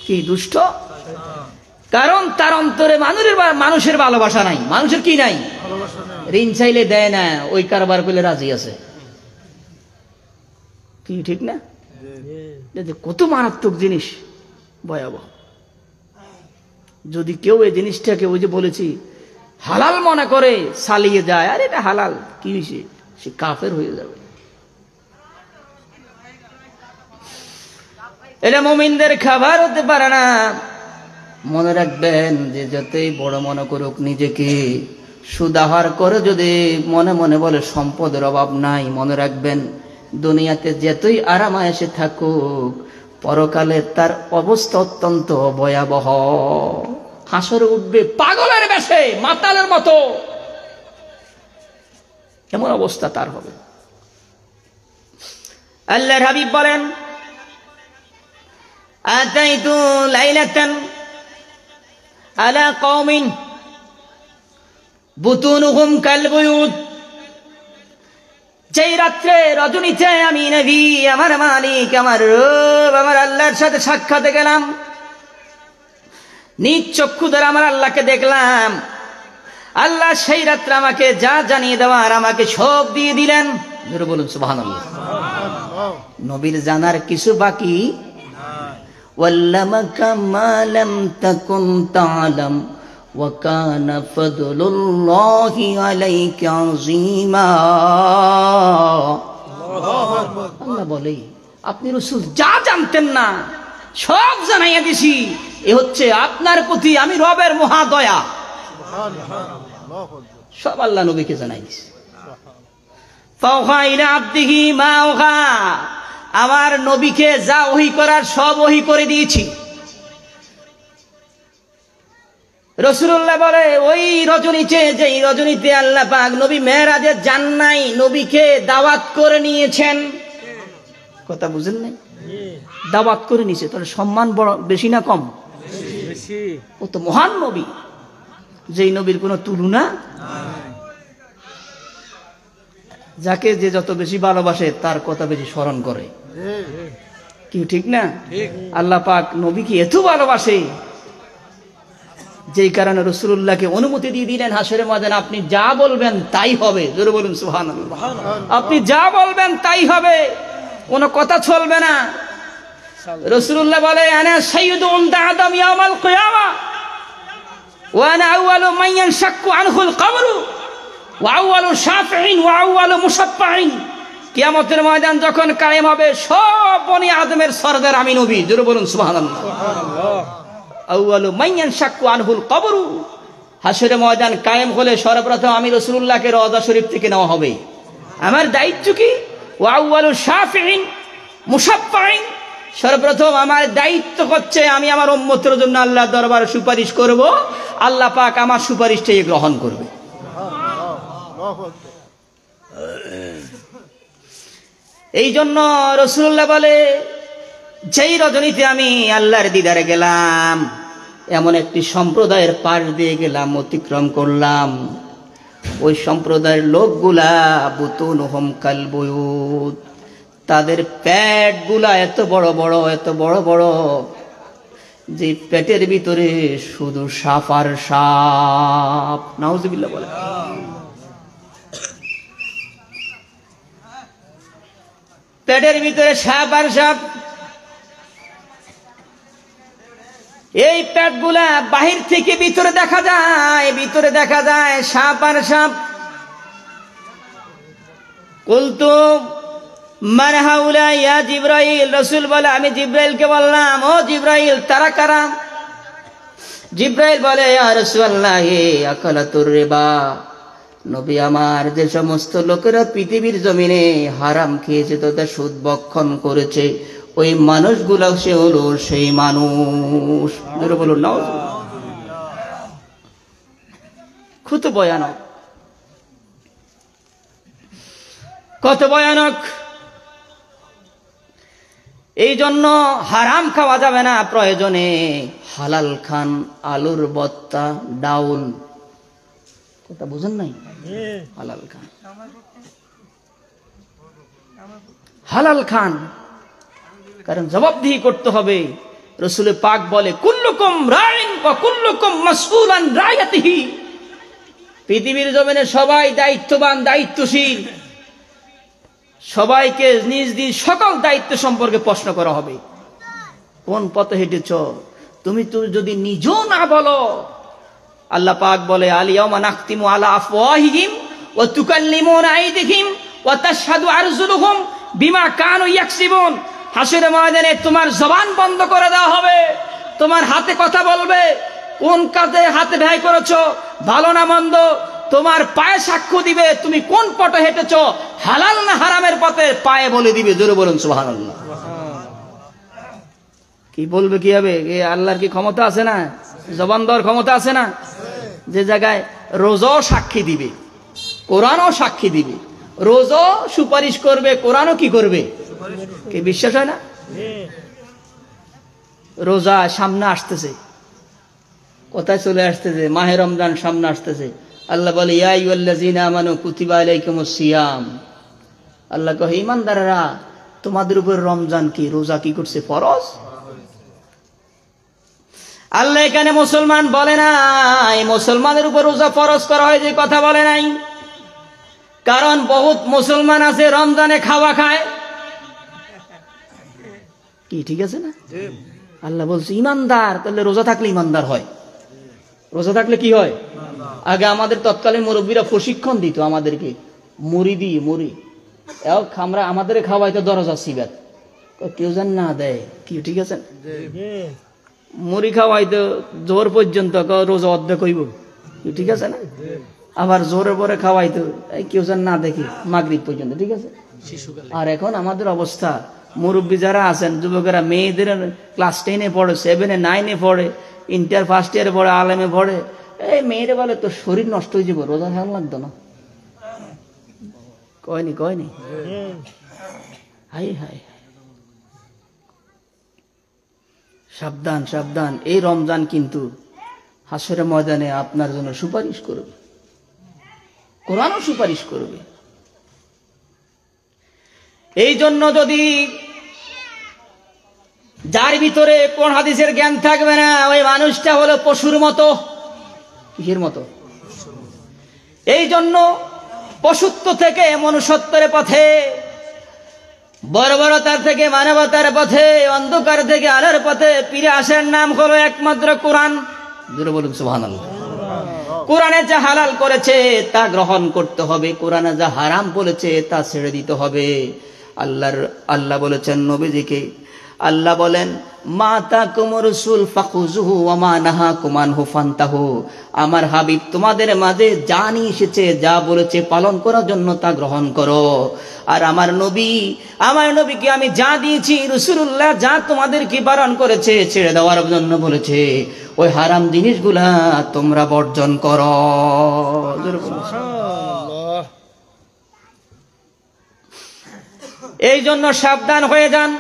কি দুষ্ট? কারণ তার অন্তরে মানুষের ভালোবাসা নাই। মানুষের কি নাই? ঋণ চাইলে দেয় না, ওই কারবার করলে রাজি আছে। কি ঠিক না? কত মারাত্মক জিনিস, ভয়াবহ। যদি কেউ এই জিনিসটাকে, ওই যে বলেছি, হালাল মনে করে চালিয়ে যায়, আর এটা হালাল, কি হয়েছে, সে কাফের হয়ে যাবে। এটা মুমিনদের খাবার হতে পারে না। মনে রাখবেন যে যতই বড় মনে করুক নিজেকে, সুদাহার করে যদি মনে মনে বলে সম্পদের অভাব নাই, মনে রাখবেন দুনিয়াতে যতই আরাম আয়েশে থাকুক, পরকালে তার অবস্থা অত্যন্ত ভয়াবহ। হাসরে উঠবে পাগলের বেশে, মাতালের মতো, এমন অবস্থা তার হবে। আল্লাহর হাবিব বলেন, আতাইতু লাইলাতান আলা কওমিন বুতুনুহুম কালবুয়ুত। যেই রাত্রে, রজনীতে আমি নবী, আমার মালিক, আমার রব, আমার আল্লাহর সাথে সাক্ষাতে গেলাম, নিজ চক্ষু ধরে আমার আল্লাহকে দেখলাম। আল্লাহ সেই রাত্রে আমাকে যা জানিয়ে দেওয়ার আমাকে সব দিয়ে দিলেন। বলুন সুবহানাল্লাহ। নবীর জানার কিছু বাকি। ওয়াল্লামাকা মা লাম তাকুন তা'লাম ওয়া কানা ফাদলুল্লাহি আলাইকা আযীমা। আল্লাহ বলে, আপনি রাসূল যা জানতেন না সব জানাইয়া দিছি। এ হচ্ছে আপনার প্রতি আমি রবের মহা দয়া। সব আল্লাহ নবীকে জানাই দিছে। ফাওহা ইলা আবদিহি মা আওহা, আমার নবীকে যা ওহী করার সব ওহী করে দিয়েছি। রাসূলুল্লাহ বলে, ওই রজনীতে, যেই রজনীতে আল্লাহ পাক নবী মেরাজে যান নাই, নবীকে দাওয়াত করে নিয়েছেন। কথা বুঝেন নাই? দাওয়াত করে নিয়েছে, তাহলে সম্মান বড়, বেশি না কম? ও তো মহান নবী, যেই নবীর কোনো তুলনা। যাকে যে যত বেশি ভালোবাসে তার কথা বেশি স্মরণ করে, কি ঠিক না? আল্লাহ পাক নবীকে এত ভালোবাসে, যেই কারণে রাসূলুল্লাহকে অনুমতি দিয়ে দিলেন হাসরের ময়দানে, আপনি যা বলবেন তাই হবে। জোরে বলুন সুবহানাল্লাহ। আপনি যা বলবেন তাই হবে, কোনো কথা চলবে না। রাসূলুল্লাহ বলে, আনা সাইয়্যিদু উলদি আদম ইয়াউমাল কিয়ামা ওয়া আনা আউয়ালু মান ইয়ানশাক্কু আনহুল কবরু ওয়া আউয়ালু শাফিঈন ওয়া আউয়ালু মুশাফফাঈন। কিয়ামতের ময়দান যখন কায়েম হবে, সব বনি আদমের সরদার আমি নবী। জোরে বলুন সুবহানাল্লাহ। আউয়ালু মান ইয়ানশাক্কু আনহুল কবরু, হাসরের ময়দান কায়েম হলে সর্বপ্রথম আমি রাসূলুল্লাহকে রওজা শরীফ থেকে নেওয়া হবে। আমার দায়িত্ব কি? ওয়া আউয়ালু শাফিঈন মুশাফফাঈন, সর্বপ্রথম আমার দায়িত্ব হচ্ছে আমি আমার উম্মতের জন্য আল্লাহর দরবারে সুপারিশ করব। আল্লাহ পাক আমার সুপারিশটাই গ্রহণ করবে। এই জন্য রাসূলুল্লাহ বলে, যেই রজনীতে আমি আল্লাহর দিদারে গেলাম, এমন একটি সম্প্রদায়ের পাশ দিয়ে গেলাম, অতিক্রম করলাম। ওই সম্প্রদায়ের লোকগুলা বুতুনুহুম কালবুয়ুত, তাদের পেটগুলা এত বড় বড়, এত বড় বড়, যে পেটের ভিতরে শুধু সাপ আর সাপ। নাউজুবিল্লাহ বলে। পেটের ভিতরে সাপ আর সাপ। এই পেটগুলা বাহির থেকে ভিতরে দেখা যায়, ভিতরে দেখা যায় সাপ আর সাপ। কুলতু মান হাউলা ইয়া জিবরাইল, রাসূল বলে, আমি জিবরাইলকে বললাম, ও জিবরাইল, তারা কারা? জিবরাইল বলে, ইয়া রাসূলুল্লাহ, আকালাতুর রিবা, নবী আমার, যে সমস্ত লোকেরা পৃথিবীর জমিনে হারাম খেয়েছে তথা সুদ ভক্ষণ করেছে, ওই মানুষগুলো সে হলো সেই মানুষ। বলুন না, কত ভয়ানক, কত ভয়ানক। এই জন্য হারাম খাওয়া যাবে না, প্রয়োজনে হালাল খান। আলুর ভর্তা, ডাউল, কথা বুঝেন নাই? হালাল খান, হালাল খান, কারণ জবাবদিহি করতে হবে। রাসূল পাক বলে কুল্লুকুম রাইন ওয়া কুল্লুকুম মাসউলান রায়াতিহি। পৃথিবীর জমিনে সবাই দায়িত্ববান, দায়িত্বশীল, সবাইকে নিজ নিজ সকল দায়িত্ব সম্পর্কে প্রশ্ন করা হবে। কোন পথে হেঁটেছ তুমি যদি নিজেও না বলো। আল্লাহ পাক বলে আলিয়াউমা নাখতিমু আলা আফওয়াহিহিম ওয়া তুকাল্লিমুনা আইদিহিম ওয়া তাশহাদু আরজুলুহুম বিমা কানু ইয়াকসিবুন। হাসরের ময়দানে তোমার জবান বন্ধ করে দেওয়া হবে, তোমার হাতে কথা বলবে, কোন কাজে হাতে ব্যয় করেছো, ভালো না মন্দ, তোমার পায়ে সাক্ষ্য দিবে তুমি কোন পথে হেঁটেছো, হালাল না হারামের পথে, পায়ে বলে দিবে। জোরে বলুন সুবহানাল্লাহ। কি বলবে, কি হবে? আল্লাহর কি ক্ষমতা আছে না? জবান দেওয়ার ক্ষমতা আছে না? যে জায়গায় রোজাও সাক্ষী দিবে, কোরআনও সাক্ষী দিবে, রোজাও সুপারিশ করবে, কোরআনও কি করবে? কি বিশ্বাস হয় না? রোজা সামনে আসতেছে, কোথায় চলে আসতেছে? মাহে রমজান সামনে আসতেছে। আল্লাহ বলে ইয়া আইয়ুহাল্লাযীনা আমানু কুতিবা আলাইকুমুস সিয়াম। আল্লাহ কহে ঈমানদাররা তোমাদের উপর রমজান কি, রোজা কি করছে? ফরজ। আল্লাহ এখানে মুসলমান বলে নাই, মুসলমানের উপর রোজা ফরজ করা হয় যে কথা বলে নাই। কারণ বহুত মুসলমান আছে রমজানে খাওয়া খায়, কি ঠিক আছে না? আল্লাহ বলছে ইমানদার, তাহলে রোজা থাকলে ইমানদার হয়। রোজা থাকলে কি হয়? আগে আমাদের তৎকালীন মুরব্বীরা প্রশিক্ষণ দিত আমাদেরকে, মুড়ি দিয়ে, মুড়ি আমরা আমাদের খাওয়াইতো দরজা সিবাত, কেউ যেন না দেয়, কি ঠিক আছে? মুড়ি খাওয়াইতো জোর পর্যন্ত, রোজা অর্ধেক হইব, কি ঠিক আছে না? আবার জোরের পরে খাওয়াইতো কেউ যেন না দেখে মাগরিব পর্যন্ত, ঠিক আছে? আর এখন আমাদের অবস্থা, মুরব্বী যারা আছেন যুবকেরা, মেয়েদের ক্লাস 10-এ পড়ে, 7-এ 9-এ পড়ে, ইন্টার ফার্স্ট ইয়ারে পড়ে, আলেমে পড়ে, এই মেয়েরে বলে তোর শরীর নষ্ট হয়ে যাবো, রোজা ভালো লাগতো না। কয়নি কয়নি? হাই হাই, সাবধান সাবধান। এই রমজান কিন্তু হাসরের ময়দানে আপনার জন্য সুপারিশ করবে, কোরআনও সুপারিশ করবে। এই জন্য যদি যার ভিতরে কোন হাদিসের জ্ঞান থাকবে না, ওই মানুষটা হলো পশুর মতো। কিসের মতো? এই জন্য পশুত্ব থেকে মনুষ্যত্বের পথে, বর্বরতার থেকে মানবতার পথে, অন্ধকার থেকে আলোর পথে ফিরে আসার নাম হলো একমাত্র কোরআন। জোরে বলুন সুবহানাল্লাহ। কোরআনে যা হালাল করেছে তা গ্রহণ করতে হবে, কোরআনে যা হারাম বলেছে তা ছেড়ে দিতে হবে। আল্লাহ বলেছেন নবীজিকে, আল্লাহ বলেন মা তাকুম রাসূল ফাখুযুহু ওয়া মা নাহাকুম আনহু ফান্তাহু। আমার হাবিব তোমাদের মাঝে যা নিয়ে এসেছে, যা বলেছে পালন করার জন্য তা গ্রহণ করো। আর আমার নবীকে আমি যা দিয়েছি, রাসূলুল্লাহ যা তোমাদেরকে বারণ করেছে, ছেড়ে দেওয়ার জন্য বলেছে, ওই হারাম জিনিসগুলা তোমরা বর্জন করো। এই জন্য সাবধান হয়ে যান,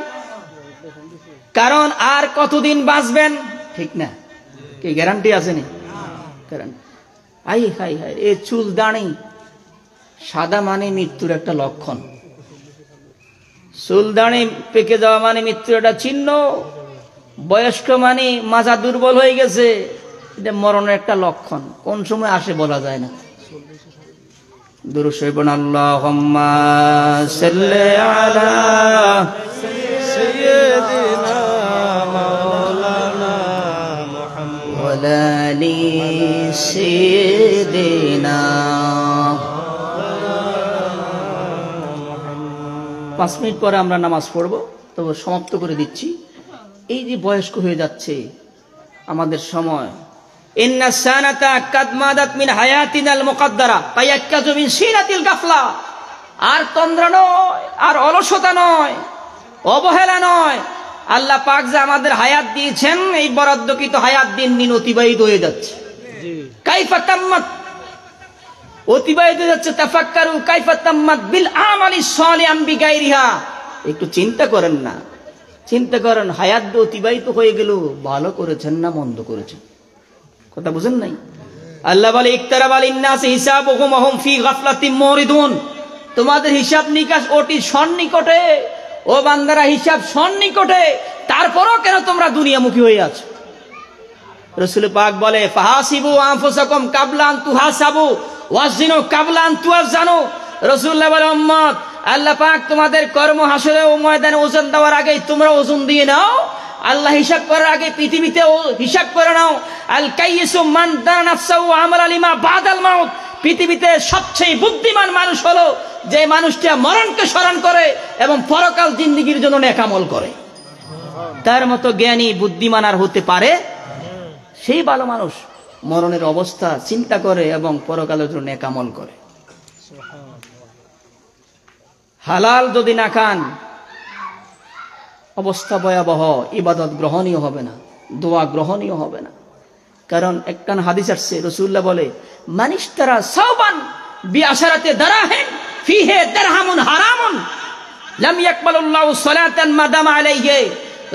কারণ আর কতদিন বাঁচবেন ঠিক না, কি গ্যারান্টি আছে নি? হাই হাই হাই, এই চুল দাঁড়ি সাদা মানে মৃত্যুর একটা লক্ষণ, চুল দাঁড়ি পেকে যাওয়া মানে মৃত্যুর একটা চিহ্ন, বয়স্ক মানে মাজা দুর্বল হয়ে গেছে, এটা মরণের একটা লক্ষণ। কোন সময় আসে বলা যায় না। দুরূদ শরীফ পড়ুন, আল্লাহুম্মা সাল্লি আলা সাইয়্যিদিনা মাওলানা মুহাম্মদ ওয়া আলি সাইয়্যিদিনা। 5 মিনিট পরে আমরা নামাজ পড়বো, তবে সমাপ্ত করে দিচ্ছি। এই যে বয়স্ক হয়ে যাচ্ছে আমাদের সময়, ইন্না সানাতা কাদ মাদাত মিন হায়াতিনাল মুকাদ্দারা ফায়াক্কাযু মিন সিনাতিল গাফলা। আর তন্দ্রা নয়, আর অলসতা নয়, অবহেলা নয়। আল্লাহ পাক যে আমাদের হায়াত দিয়েছেন, এই বরাদ্দকৃত হায়াত দিন দিন অতিবাহিত হয়ে যাচ্ছে। কাইফা তাম্মাত, অতিবাহিত হয়ে যাচ্ছে। তাফাক্কারু কাইফা তাম্মাত বিল আমালি সালিহাম বিগাইরিহা। একটু চিন্তা করেন না, চিন্তা করেন, হায়াত অতিবাহিত হয়ে গেল, ভালো করেছেন না মন্দ করেছেন? কথা বুঝেন নাই? আল্লাহ বলে ইকতারাবা লিন-নাসি হিসাবুহুম ওয়া হুম ফি গাফলাতিন মুরিদুন, তোমাদের হিসাব নিকাশ অতি সন্নিকটে। ও বান্দারা, হিসাব সন্নিকটে, তারপরও কেন তোমরা দুনিয়ামুখী হয়ে আছো? রাসূল পাক বলে ফাহাসিবু আনফুসাকুম কাবলা আন তুহাসাবু ওয়াজিনু কাবলা আন তুওয়াজানু। রাসূলুল্লাহ বলে উম্মত, আল্লাহ পাক তোমাদের কর্ম হাসরে ও ময়দানে ওজন দেওয়ার আগে তোমরা ওজন দিয়ে নাও। আল্লাহ হিসাব করার আগে পৃথিবীতে হিসাব করে নাও। আল কাইয়িসু মান দানা নাফসাহু আমালা লিমা বাদাল মাউত। পৃথিবীতে সবচেয়ে বুদ্ধিমান মানুষ হলো যে মানুষটা মরণকে স্মরণ করে এবং পরকাল জিন্দেগির জন্য নেক আমল করে। তার মতো জ্ঞানী বুদ্ধিমান আর হতে পারে? সেই ভালো মানুষ মরণের অবস্থা চিন্তা করে এবং পরকালের জন্য নেক আমল করে। হালাল যদি না খান, অবস্থা ভয়াবহ, ইবাদত গ্রহণীয় হবে না, দোয়া গ্রহণীয় হবে না। কারণ একখান হাদিস আসছে, রাসূলুল্লাহ বলে মানিশতারা সাওবান বিআশারাতি দারাহিম ফিহি দিরহামুন হারামুন লাম ইয়াকবালুল্লাহু সালাতান মাদামা আলাইহি।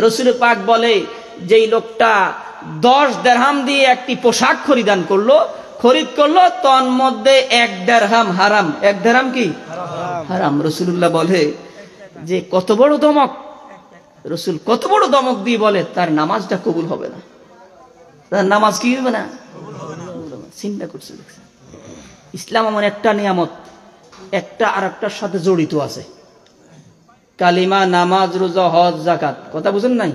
রাসূল পাক বলে, যেই লোকটা 10 দিরহাম দিয়ে একটি পোশাক খরিদ করলো, তন মধ্যে 1 দিরহাম হারাম। 1 দিরহাম কি হারাম। রাসূলুল্লাহ বলে যে কত বড় ধমক। রাসূল কত বড় ধমক দিয়ে বলে তার নামাজটা কবুল হবে না। তার নামাজ কি হবে না? চিন্তা করছে। ইসলাম এমন একটা নিয়ামত, একটা আর একটার সাথে জড়িত আছে। কালিমা, নামাজ, রোজা, হজ, যাকাত। কথা বুঝেন নাই?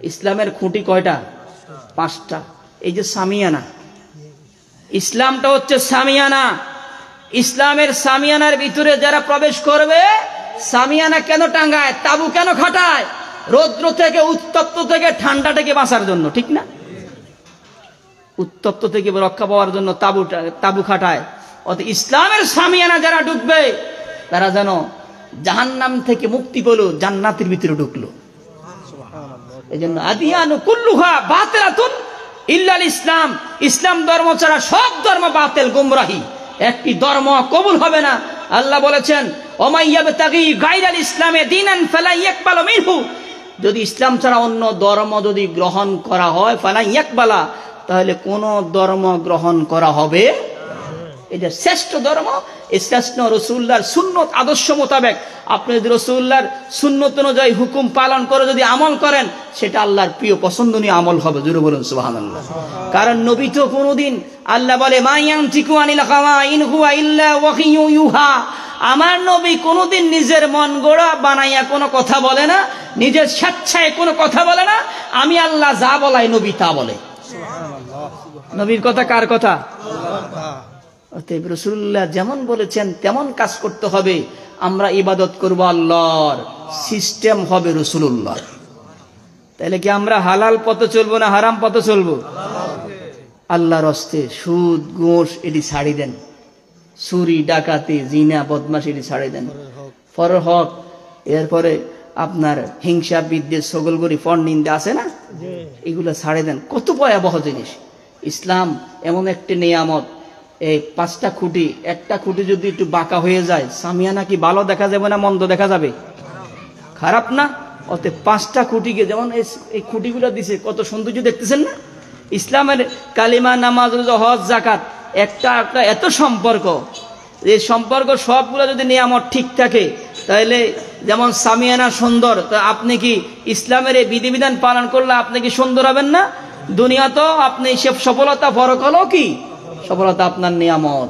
ইসলামের খুঁটি কয়টা? 5টা। এই যে সামিয়ানা, ইসলামটা হচ্ছে সামিয়ানা। ইসলামের সামিয়ানার ভিতরে যারা প্রবেশ করবে, সামিয়ানা কেন টাঙ্গায়, তাবু কেন খাটায়? রৌদ্র থেকে, উত্তপ্ত থেকে, ঠান্ডা থেকে বাঁচার জন্য, ঠিক না? উত্তপ্ত থেকে রক্ষা পাওয়ার জন্য তাবু খাটায়। অর্থাৎ ইসলামের সামিয়ানা যারা ঢুকবে, তারা যেন জাহান্নাম থেকে মুক্তি পেল, জান্নাতের ভিতরে ঢুকলো। এই জন্য আদিয়ানু কুল্লুহা বাতিলাতুন ইল্লাল ইসলাম। ইসলাম ধর্ম ছাড়া সব ধর্ম বাতিল, গুমরাহি। একটি ধর্ম কবুল হবে না। আল্লাহ বলেছেন ওমাইয়াবতাগি গায়রাল ইসলামে দীনান ফালা ইয়াকবালু মিনহু। যদি ইসলাম ছাড়া অন্য ধর্ম যদি গ্রহণ করা হয়, ফালা ইয়াকবালা, তাহলে কোন ধর্ম গ্রহণ করা হবে? এটা শ্রেষ্ঠ ধর্ম। এই শ্রেষ্ঠ রাসূলুল্লাহর সুন্নত আদর্শ মোতাবেক আপনি যদি রাসূলুল্লাহর সুন্নত অনুযায়ী হুকুম পালন করে যদি আমল করেন, সেটা আল্লাহর প্রিয় পছন্দনীয় আমল হবে। জোরে বলুন সুবহানাল্লাহ। কারণ নবী তো কোনদিন, আল্লাহ বলে মা ইয়ানতিকু আনিল হাওয়া ইন হুয়া ইল্লা ওয়াহিয়ু ইউহা। আমার নবী কোনদিন নিজের মন গড়া বানাইয়া কোনো কথা বলে না, নিজের স্বেচ্ছায় কোনো কথা বলে না। আমি আল্লাহ যা বলাই নবী তা বলে। নবীর কথা কার কথা? অতএব রাসূলুল্লাহ যেমন বলেছেন তেমন কাজ করতে হবে। আমরা ইবাদত করব আল্লাহর, সিস্টেম হবে রাসূলুল্লাহ। তাহলে কি আমরা হালাল পথে চলবো না হারাম পথে চলবো? আল্লাহর হস্তে সুদ, ঘুষ এটি ছাড়ি দেন। চুরি, ডাকাতি, জিনা, বদমাশি এটি ছাড়ি দেন। ফর হক, এরপরে আপনার হিংসা, বিদ্বেষ, ছগলগরি, পরনিন্দা আছে না, এগুলো ছাড়ি দেন। কত ভয়াবহ জিনিস। ইসলাম এমন একটি নিয়ামত। এই 5টা খুঁটি, একটা খুঁটি যদি একটু বাঁকা হয়ে যায়, সামিয়ানা কি ভালো দেখা যাবে না মন্দ দেখা যাবে? খারাপ না? অতএব 5টা খুঁটিকে, যেমন এই খুঁটিগুলো দিছে, কত সৌন্দর্য দেখতেছেন না? ইসলামের কালিমা, নামাজ, রোজা, হজ, যাকাত, একটা এত সম্পর্ক। এই সম্পর্ক সবগুলো যদি নিয়ামত ঠিক থাকে, তাহলে যেমন সামিয়ানা সুন্দর, তা আপনি কি ইসলামের এই বিধিবিধান পালন করলে আপনি কি সুন্দর হবেন না? দুনিয়া তো আপনি সফলতা, পরকালও কি সফলতা আপনার নিয়ামত।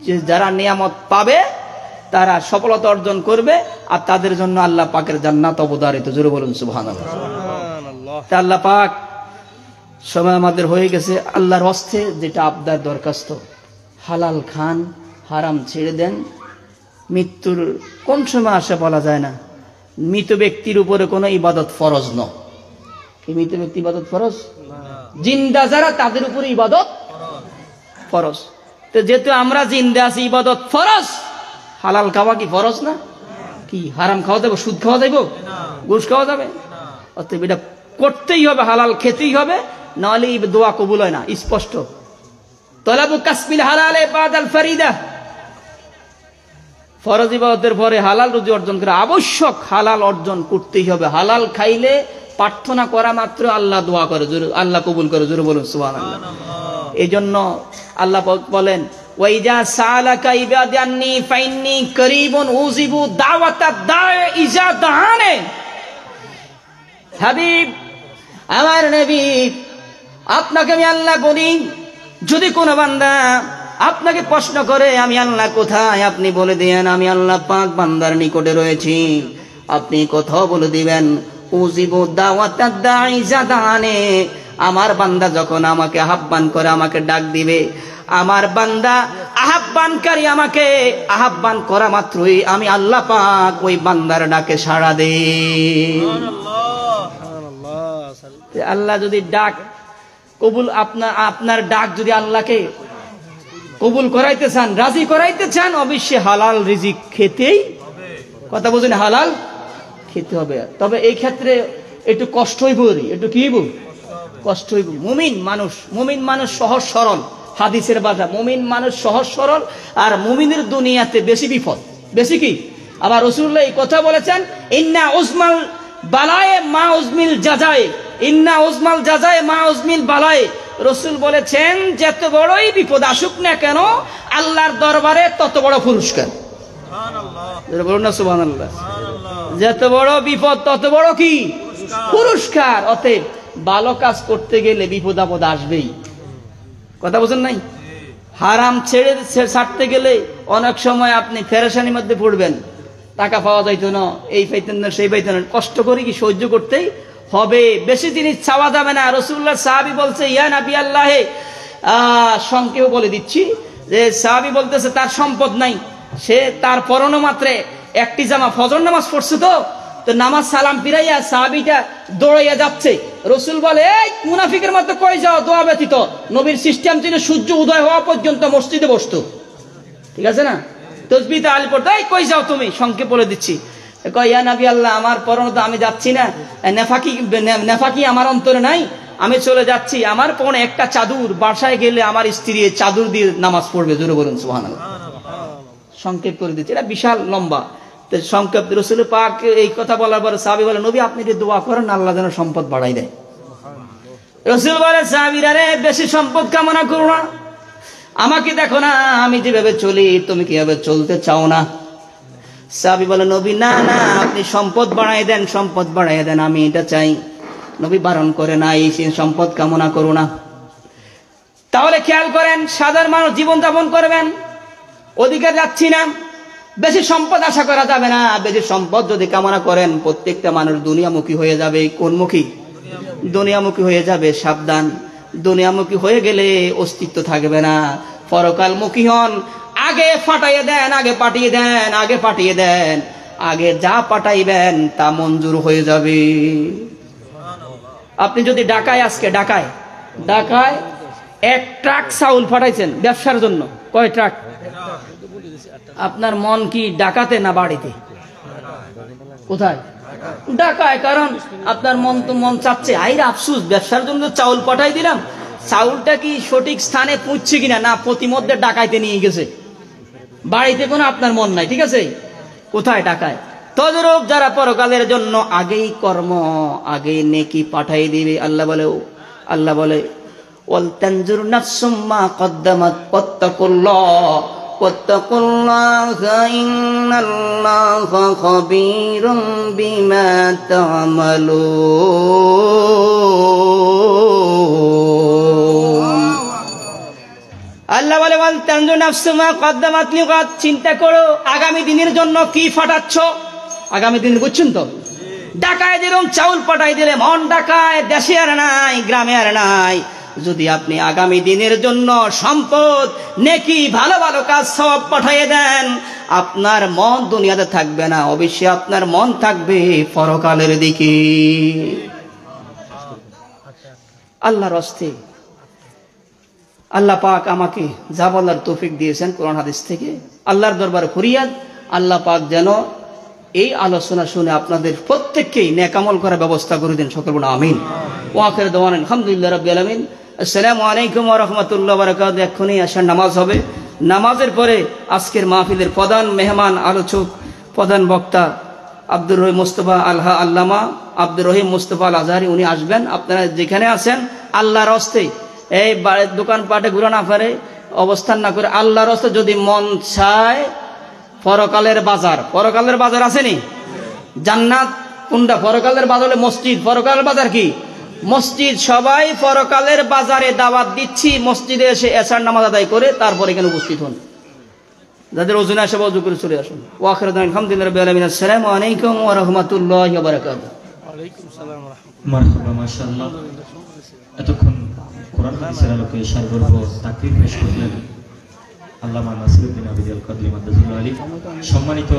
যে যারা নিয়ামত পাবে তারা সফলতা অর্জন করবে, আর তাদের জন্য আল্লাহ পাকের জান্নাত অবধারিত। জোরে বলুন সুবহানাল্লাহ। আল্লাহ পাক, সময় আমাদের হয়ে গেছে। আল্লাহর হস্তে যেটা আপনার দরখাস্ত, হালাল খান, হারাম ছেড়ে দেন। মৃত্যুর কোন সময় আসে বলা যায় না। মৃত ব্যক্তির উপরে কোনো ইবাদত ফরজ নয়। এই মৃত ব্যক্তি ইবাদত ফরজ, জিন্দা যারা তাদের উপরে ইবাদত ফরজ। তো যেহেতু আমরা জিন্দা আছি, ইবাদত ফরজ। হালাল খাওয়া কি ফরজ না? কি হারাম খাওয়া যাবে? সুদ খাওয়া যাবে? ঘুষ খাওয়া যাবে? অতএব এটা করতেই হবে, হালাল খেতেই হবে, নাহলে এই দোয়া কবুল হয় না। স্পষ্ট। তলাবু কাসবিল হালালে বাদাল ফরিদা। ফরজ ইবাদতের পরে হালাল রুজি অর্জন করে আবশ্যক হালাল অর্জন করতেই হবে। হালাল খাইলে প্রার্থনা করা মাত্র আল্লাহ দোয়া করে, আল্লাহ কবুল করে, জোরে বলুন সুবহানাল্লাহ। এই জন্য আল্লাহ বলেন ওয়াইজা সালাকা ইবাদি আন্নী ফাইন্নী করিবুন উজিবু দাওয়াতাদ দাঈ ইজা দাআনে। হাবিব, আমার নবী, আপনাকে আমি আল্লাহ বলি, যদি কোনো বান্দা আপনাকে প্রশ্ন করে আমি আল্লাহ কোথায়, আপনি বলে দিবেন আমি আল্লাহ পাক বান্দার নিকটে রয়েছি। আপনি কোথাও বলে দিবেন উজিবু দাওয়াতাদ দাঈ ইজা দাআনে। আমার বান্দা যখন আমাকে আহ্বান করে, আমাকে ডাক দিবে, আমার বান্দা আহ্বানকারী আমাকে আহ্বান করা মাত্রই আমি আল্লাহ পাক ওই বান্দার ডাকে সাড়া দেই। আল্লাহ যদি ডাক কবুল, আপনার ডাক যদি আল্লাহকে কবুল করাইতে চান, রাজি করাইতে চান, অবশ্যই হালাল রিজিক খেতেই, কথা বুঝুন, হালাল খেতে হবে। তবে এই ক্ষেত্রে একটু কষ্ট হইব, একটু কি হইব, কষ্ট হইব। মুমিন মানুষ সহজ সরল, হাদিসের বাজা, মুমিন মানুষ সহজ সরল, আর মুমিনের দুনিয়াতে বেশি বিপদ, বেশি কি। আবার রাসূলুল্লাহ এই কথা বলেছেন, ইন্না উজমাল বালায়ে মা উজমিল জাজায়ে, ইন্না উজমাল জাজায়ে মা উজমিল বালায়ে। রাসূল বলেছেন যত বড়ই বিপদ আসুক না কেন আল্লাহর দরবারে তত বড় পুরস্কার। সুবহানাল্লাহ, বলুন না সুবহানাল্লাহ। যত বড় বিপদ তত বড় কি পুরস্কার। অতএব ভালো কাজ করতে গেলে বিপদ আপদ আসবেই, কথা বুঝেন নাই। হারাম ছাড়তে গেলে অনেক সময় আপনি পেরেশানির মধ্যে পড়বেন, টাকা পাওয়া যাইতো না, এই পাইতেন না, সেই পাইতেন না, কষ্ট করে কি সহ্য করতেই হবে। বেশি জিনিস চাওয়া যাবে না। রাসূলুল্লাহ সাহাবী বলছে ইয়া নবী আল্লাহ, সংক্ষেপ বলে দিচ্ছি যে সাহাবী বলতেছে তার সম্পদ নাই, সে তার পরনো মাত্রে একটি জামা, ফজর নামাজ পড়ছে তো নামাজ সালাম ফিরাইয়া সাহাবীটা দৌড়াইয়া যাচ্ছে। রাসূল বলে এই মুনাফিকের মতো কই যাও, দোয়া ব্যতীত। নবীর সিস্টেম ছিল সূর্য উদয় হওয়া পর্যন্ত মসজিদে বসতো, ঠিক আছে না, তাসবিহ তাহলিল পড়তো। এই কই যাও তুমি, সংক্ষেপ বলে দিচ্ছি। কয় ইয়া নবী আল্লাহ, আমার পরনে তো আমি যাচ্ছি না, নেফাকি আমার অন্তরে নাই, আমি চলে যাচ্ছি। আমার পরনে একটা চাদর, বাসায় গেলে আমার স্ত্রী চাদর দিয়ে নামাজ পড়বে, জোরে বলুন সুবহানাল্লাহ। সংক্ষেপ করে দিচ্ছি, এটা বিশাল লম্বা সংক্ষেপ। রাসূল পাক এই কথা বলার পরে সাহাবী বলে নবী আপনি যে দোয়া করেন আল্লাহ যেন সম্পদ বাড়াই দেয়। রাসূল বলে সাহাবীরা রে বেশি সম্পদ কামনা করো না, আমাকে দেখো না আমি যেভাবে চলি, তুমি কিভাবে চলতে চাও না। সাহাবী বলে নবী না না, আপনি সম্পদ বাড়াই দেন, সম্পদ বাড়াই দেন, আমি এটা চাই। নবী বারণ করে না, এই সম্পদ কামনা করো না। তাহলে খেয়াল করেন, সাধারণ মানুষ জীবন যাপন করবেন, অধিকার যাচ্ছি না, বেশি সম্পদ আশা করা যাবে না। বেশি সম্পদ যদি কামনা করেন প্রত্যেকটা মানুষ দুনিয়ামুখী হয়ে যাবে। কোনমুখী? দুনিয়ামুখী হয়ে যাবে। সাবধান, দুনিয়ামুখী হয়ে গেলে অস্তিত্ব থাকবে না। পরকালমুখী হন, আগে ফাটাইয়ে দেন, আগে পাঠিয়ে দেন, আগে পাঠিয়ে দেন, আগে যা পাঠাইবেন তা মঞ্জুর হয়ে যাবে। আপনি যদি ঢাকায়, আজকে ঢাকায় এক ট্রাক চাউল পাঠাইছেন ব্যবসার জন্য, কয় ট্রাক? আপনার মন কি ঢাকাতে না বাড়িতে? কোথায়? ঢাকায়। কারণ আপনার মন চাচ্ছে আইরা আফসুস, ব্যবসার জন্য চাউল পাঠাই দিলাম, চাউলটা কি সঠিক স্থানে পৌঁছছে কিনা, না প্রতিমধ্যে ঢাকাইতে নিয়ে গেছে, বাড়িতে কোনো আপনার মন নাই, ঠিক আছে। কোথায়? ঢাকায়। তদরূপ যারা পরকালের জন্য আগেই কর্ম, আগে নেকি পাঠাই দিবে। আল্লাহ বলে ওয়াল তানজুর নাফসুম মা কদ্দামাত ওয়াত্তাকুল্লাহা ইন্নাল্লাহা খাবীরুম বিমা তা'মালুন। আল্লাহ বলে ওয়াল তানজুর নাফসুম মা কদ্দামাত লিগাদ, চিন্তা করো আগামী দিনের জন্য কি ফাটাচ্ছ। আগামী দিন বুঝছেন তো? ঢাকায় যেরকম চাউল পাঠাই দিলে মন ঢাকায়, দেশে আর নাই, গ্রামে আর নাই। যদি আপনি আগামী দিনের জন্য সম্পদ, নেকি, ভালো ভালো কাজ সব পাঠিয়ে দেন, আপনার মন দুনিয়াতে থাকবে না, অবশ্যই আপনার মন থাকবে পরকালের দিকে। আল্লাহর হস্তে আল্লাহ পাক আমাকে যা বলার তৌফিক দিয়েছেন কোরআন হাদিস থেকে, আল্লাহর দরবারে ফরিয়াদ, আল্লাহ পাক যেন এই আলোচনা শুনে আপনাদের প্রত্যেককেই নেক আমল করার ব্যবস্থা করে দেন। সকল বলুন আমিন। ওয়া আখিরু দাওয়ানা আলহামদুলিল্লাহি রাব্বিল আলামিন। আসসালামু আলাইকুম ওয়া রাহমাতুল্লাহি ওয়া বারাকাতুহু। এক্ষুনি আশার নামাজ হবে। নামাজের পরে আজকের মাহফিলের প্রধান মেহমান আলোচক, প্রধান বক্তা আব্দুর রহিম মুস্তফা আল্লামা আব্দুর রহিম মুস্তফা আল আজহারি, উনি আসবেন। আপনারা যেখানে আছেন আল্লাহর হস্তে এই দোকানপাটে ঘুরে না পারে অবস্থান না করে আল্লাহর হস্তে যদি মন চায় পরকালের বাজার আসেনি? জান্নাত কোনটা? পরকালের বাজার হলে মসজিদ। পরকালের বাজার কি? মসজিদ। সবাই পরকালের বাজারে দাওয়াত দিচ্ছি, মসজিদে এসে এশার নামাজ আদায় করে তারপরে এখানে উপস্থিত হন। যাদের ওজনে আসে ওযু করে চলে আসুন। ওয়া আখিরু দাওয়ানা আলহামদুলিল্লাহি রাব্বিল আলামিন। আসসালামু আলাইকুম ওয়া রাহমাতুল্লাহি ওয়া বারাকাতুহু। ওয়ালাইকুম আসসালাম ওয়া রাহমাতুল্লাহ। মারহাবা, মাশাআল্লাহ। এতক্ষণ কোরআন হাদিসের আলোকে সারগর্ব তাকরীর পেশ করলেন আল্লামা নাসিরউদ্দিন আবিদি আল কাদরি মাদ্দাজিল্লাহু আলাইহি। সম্মানিত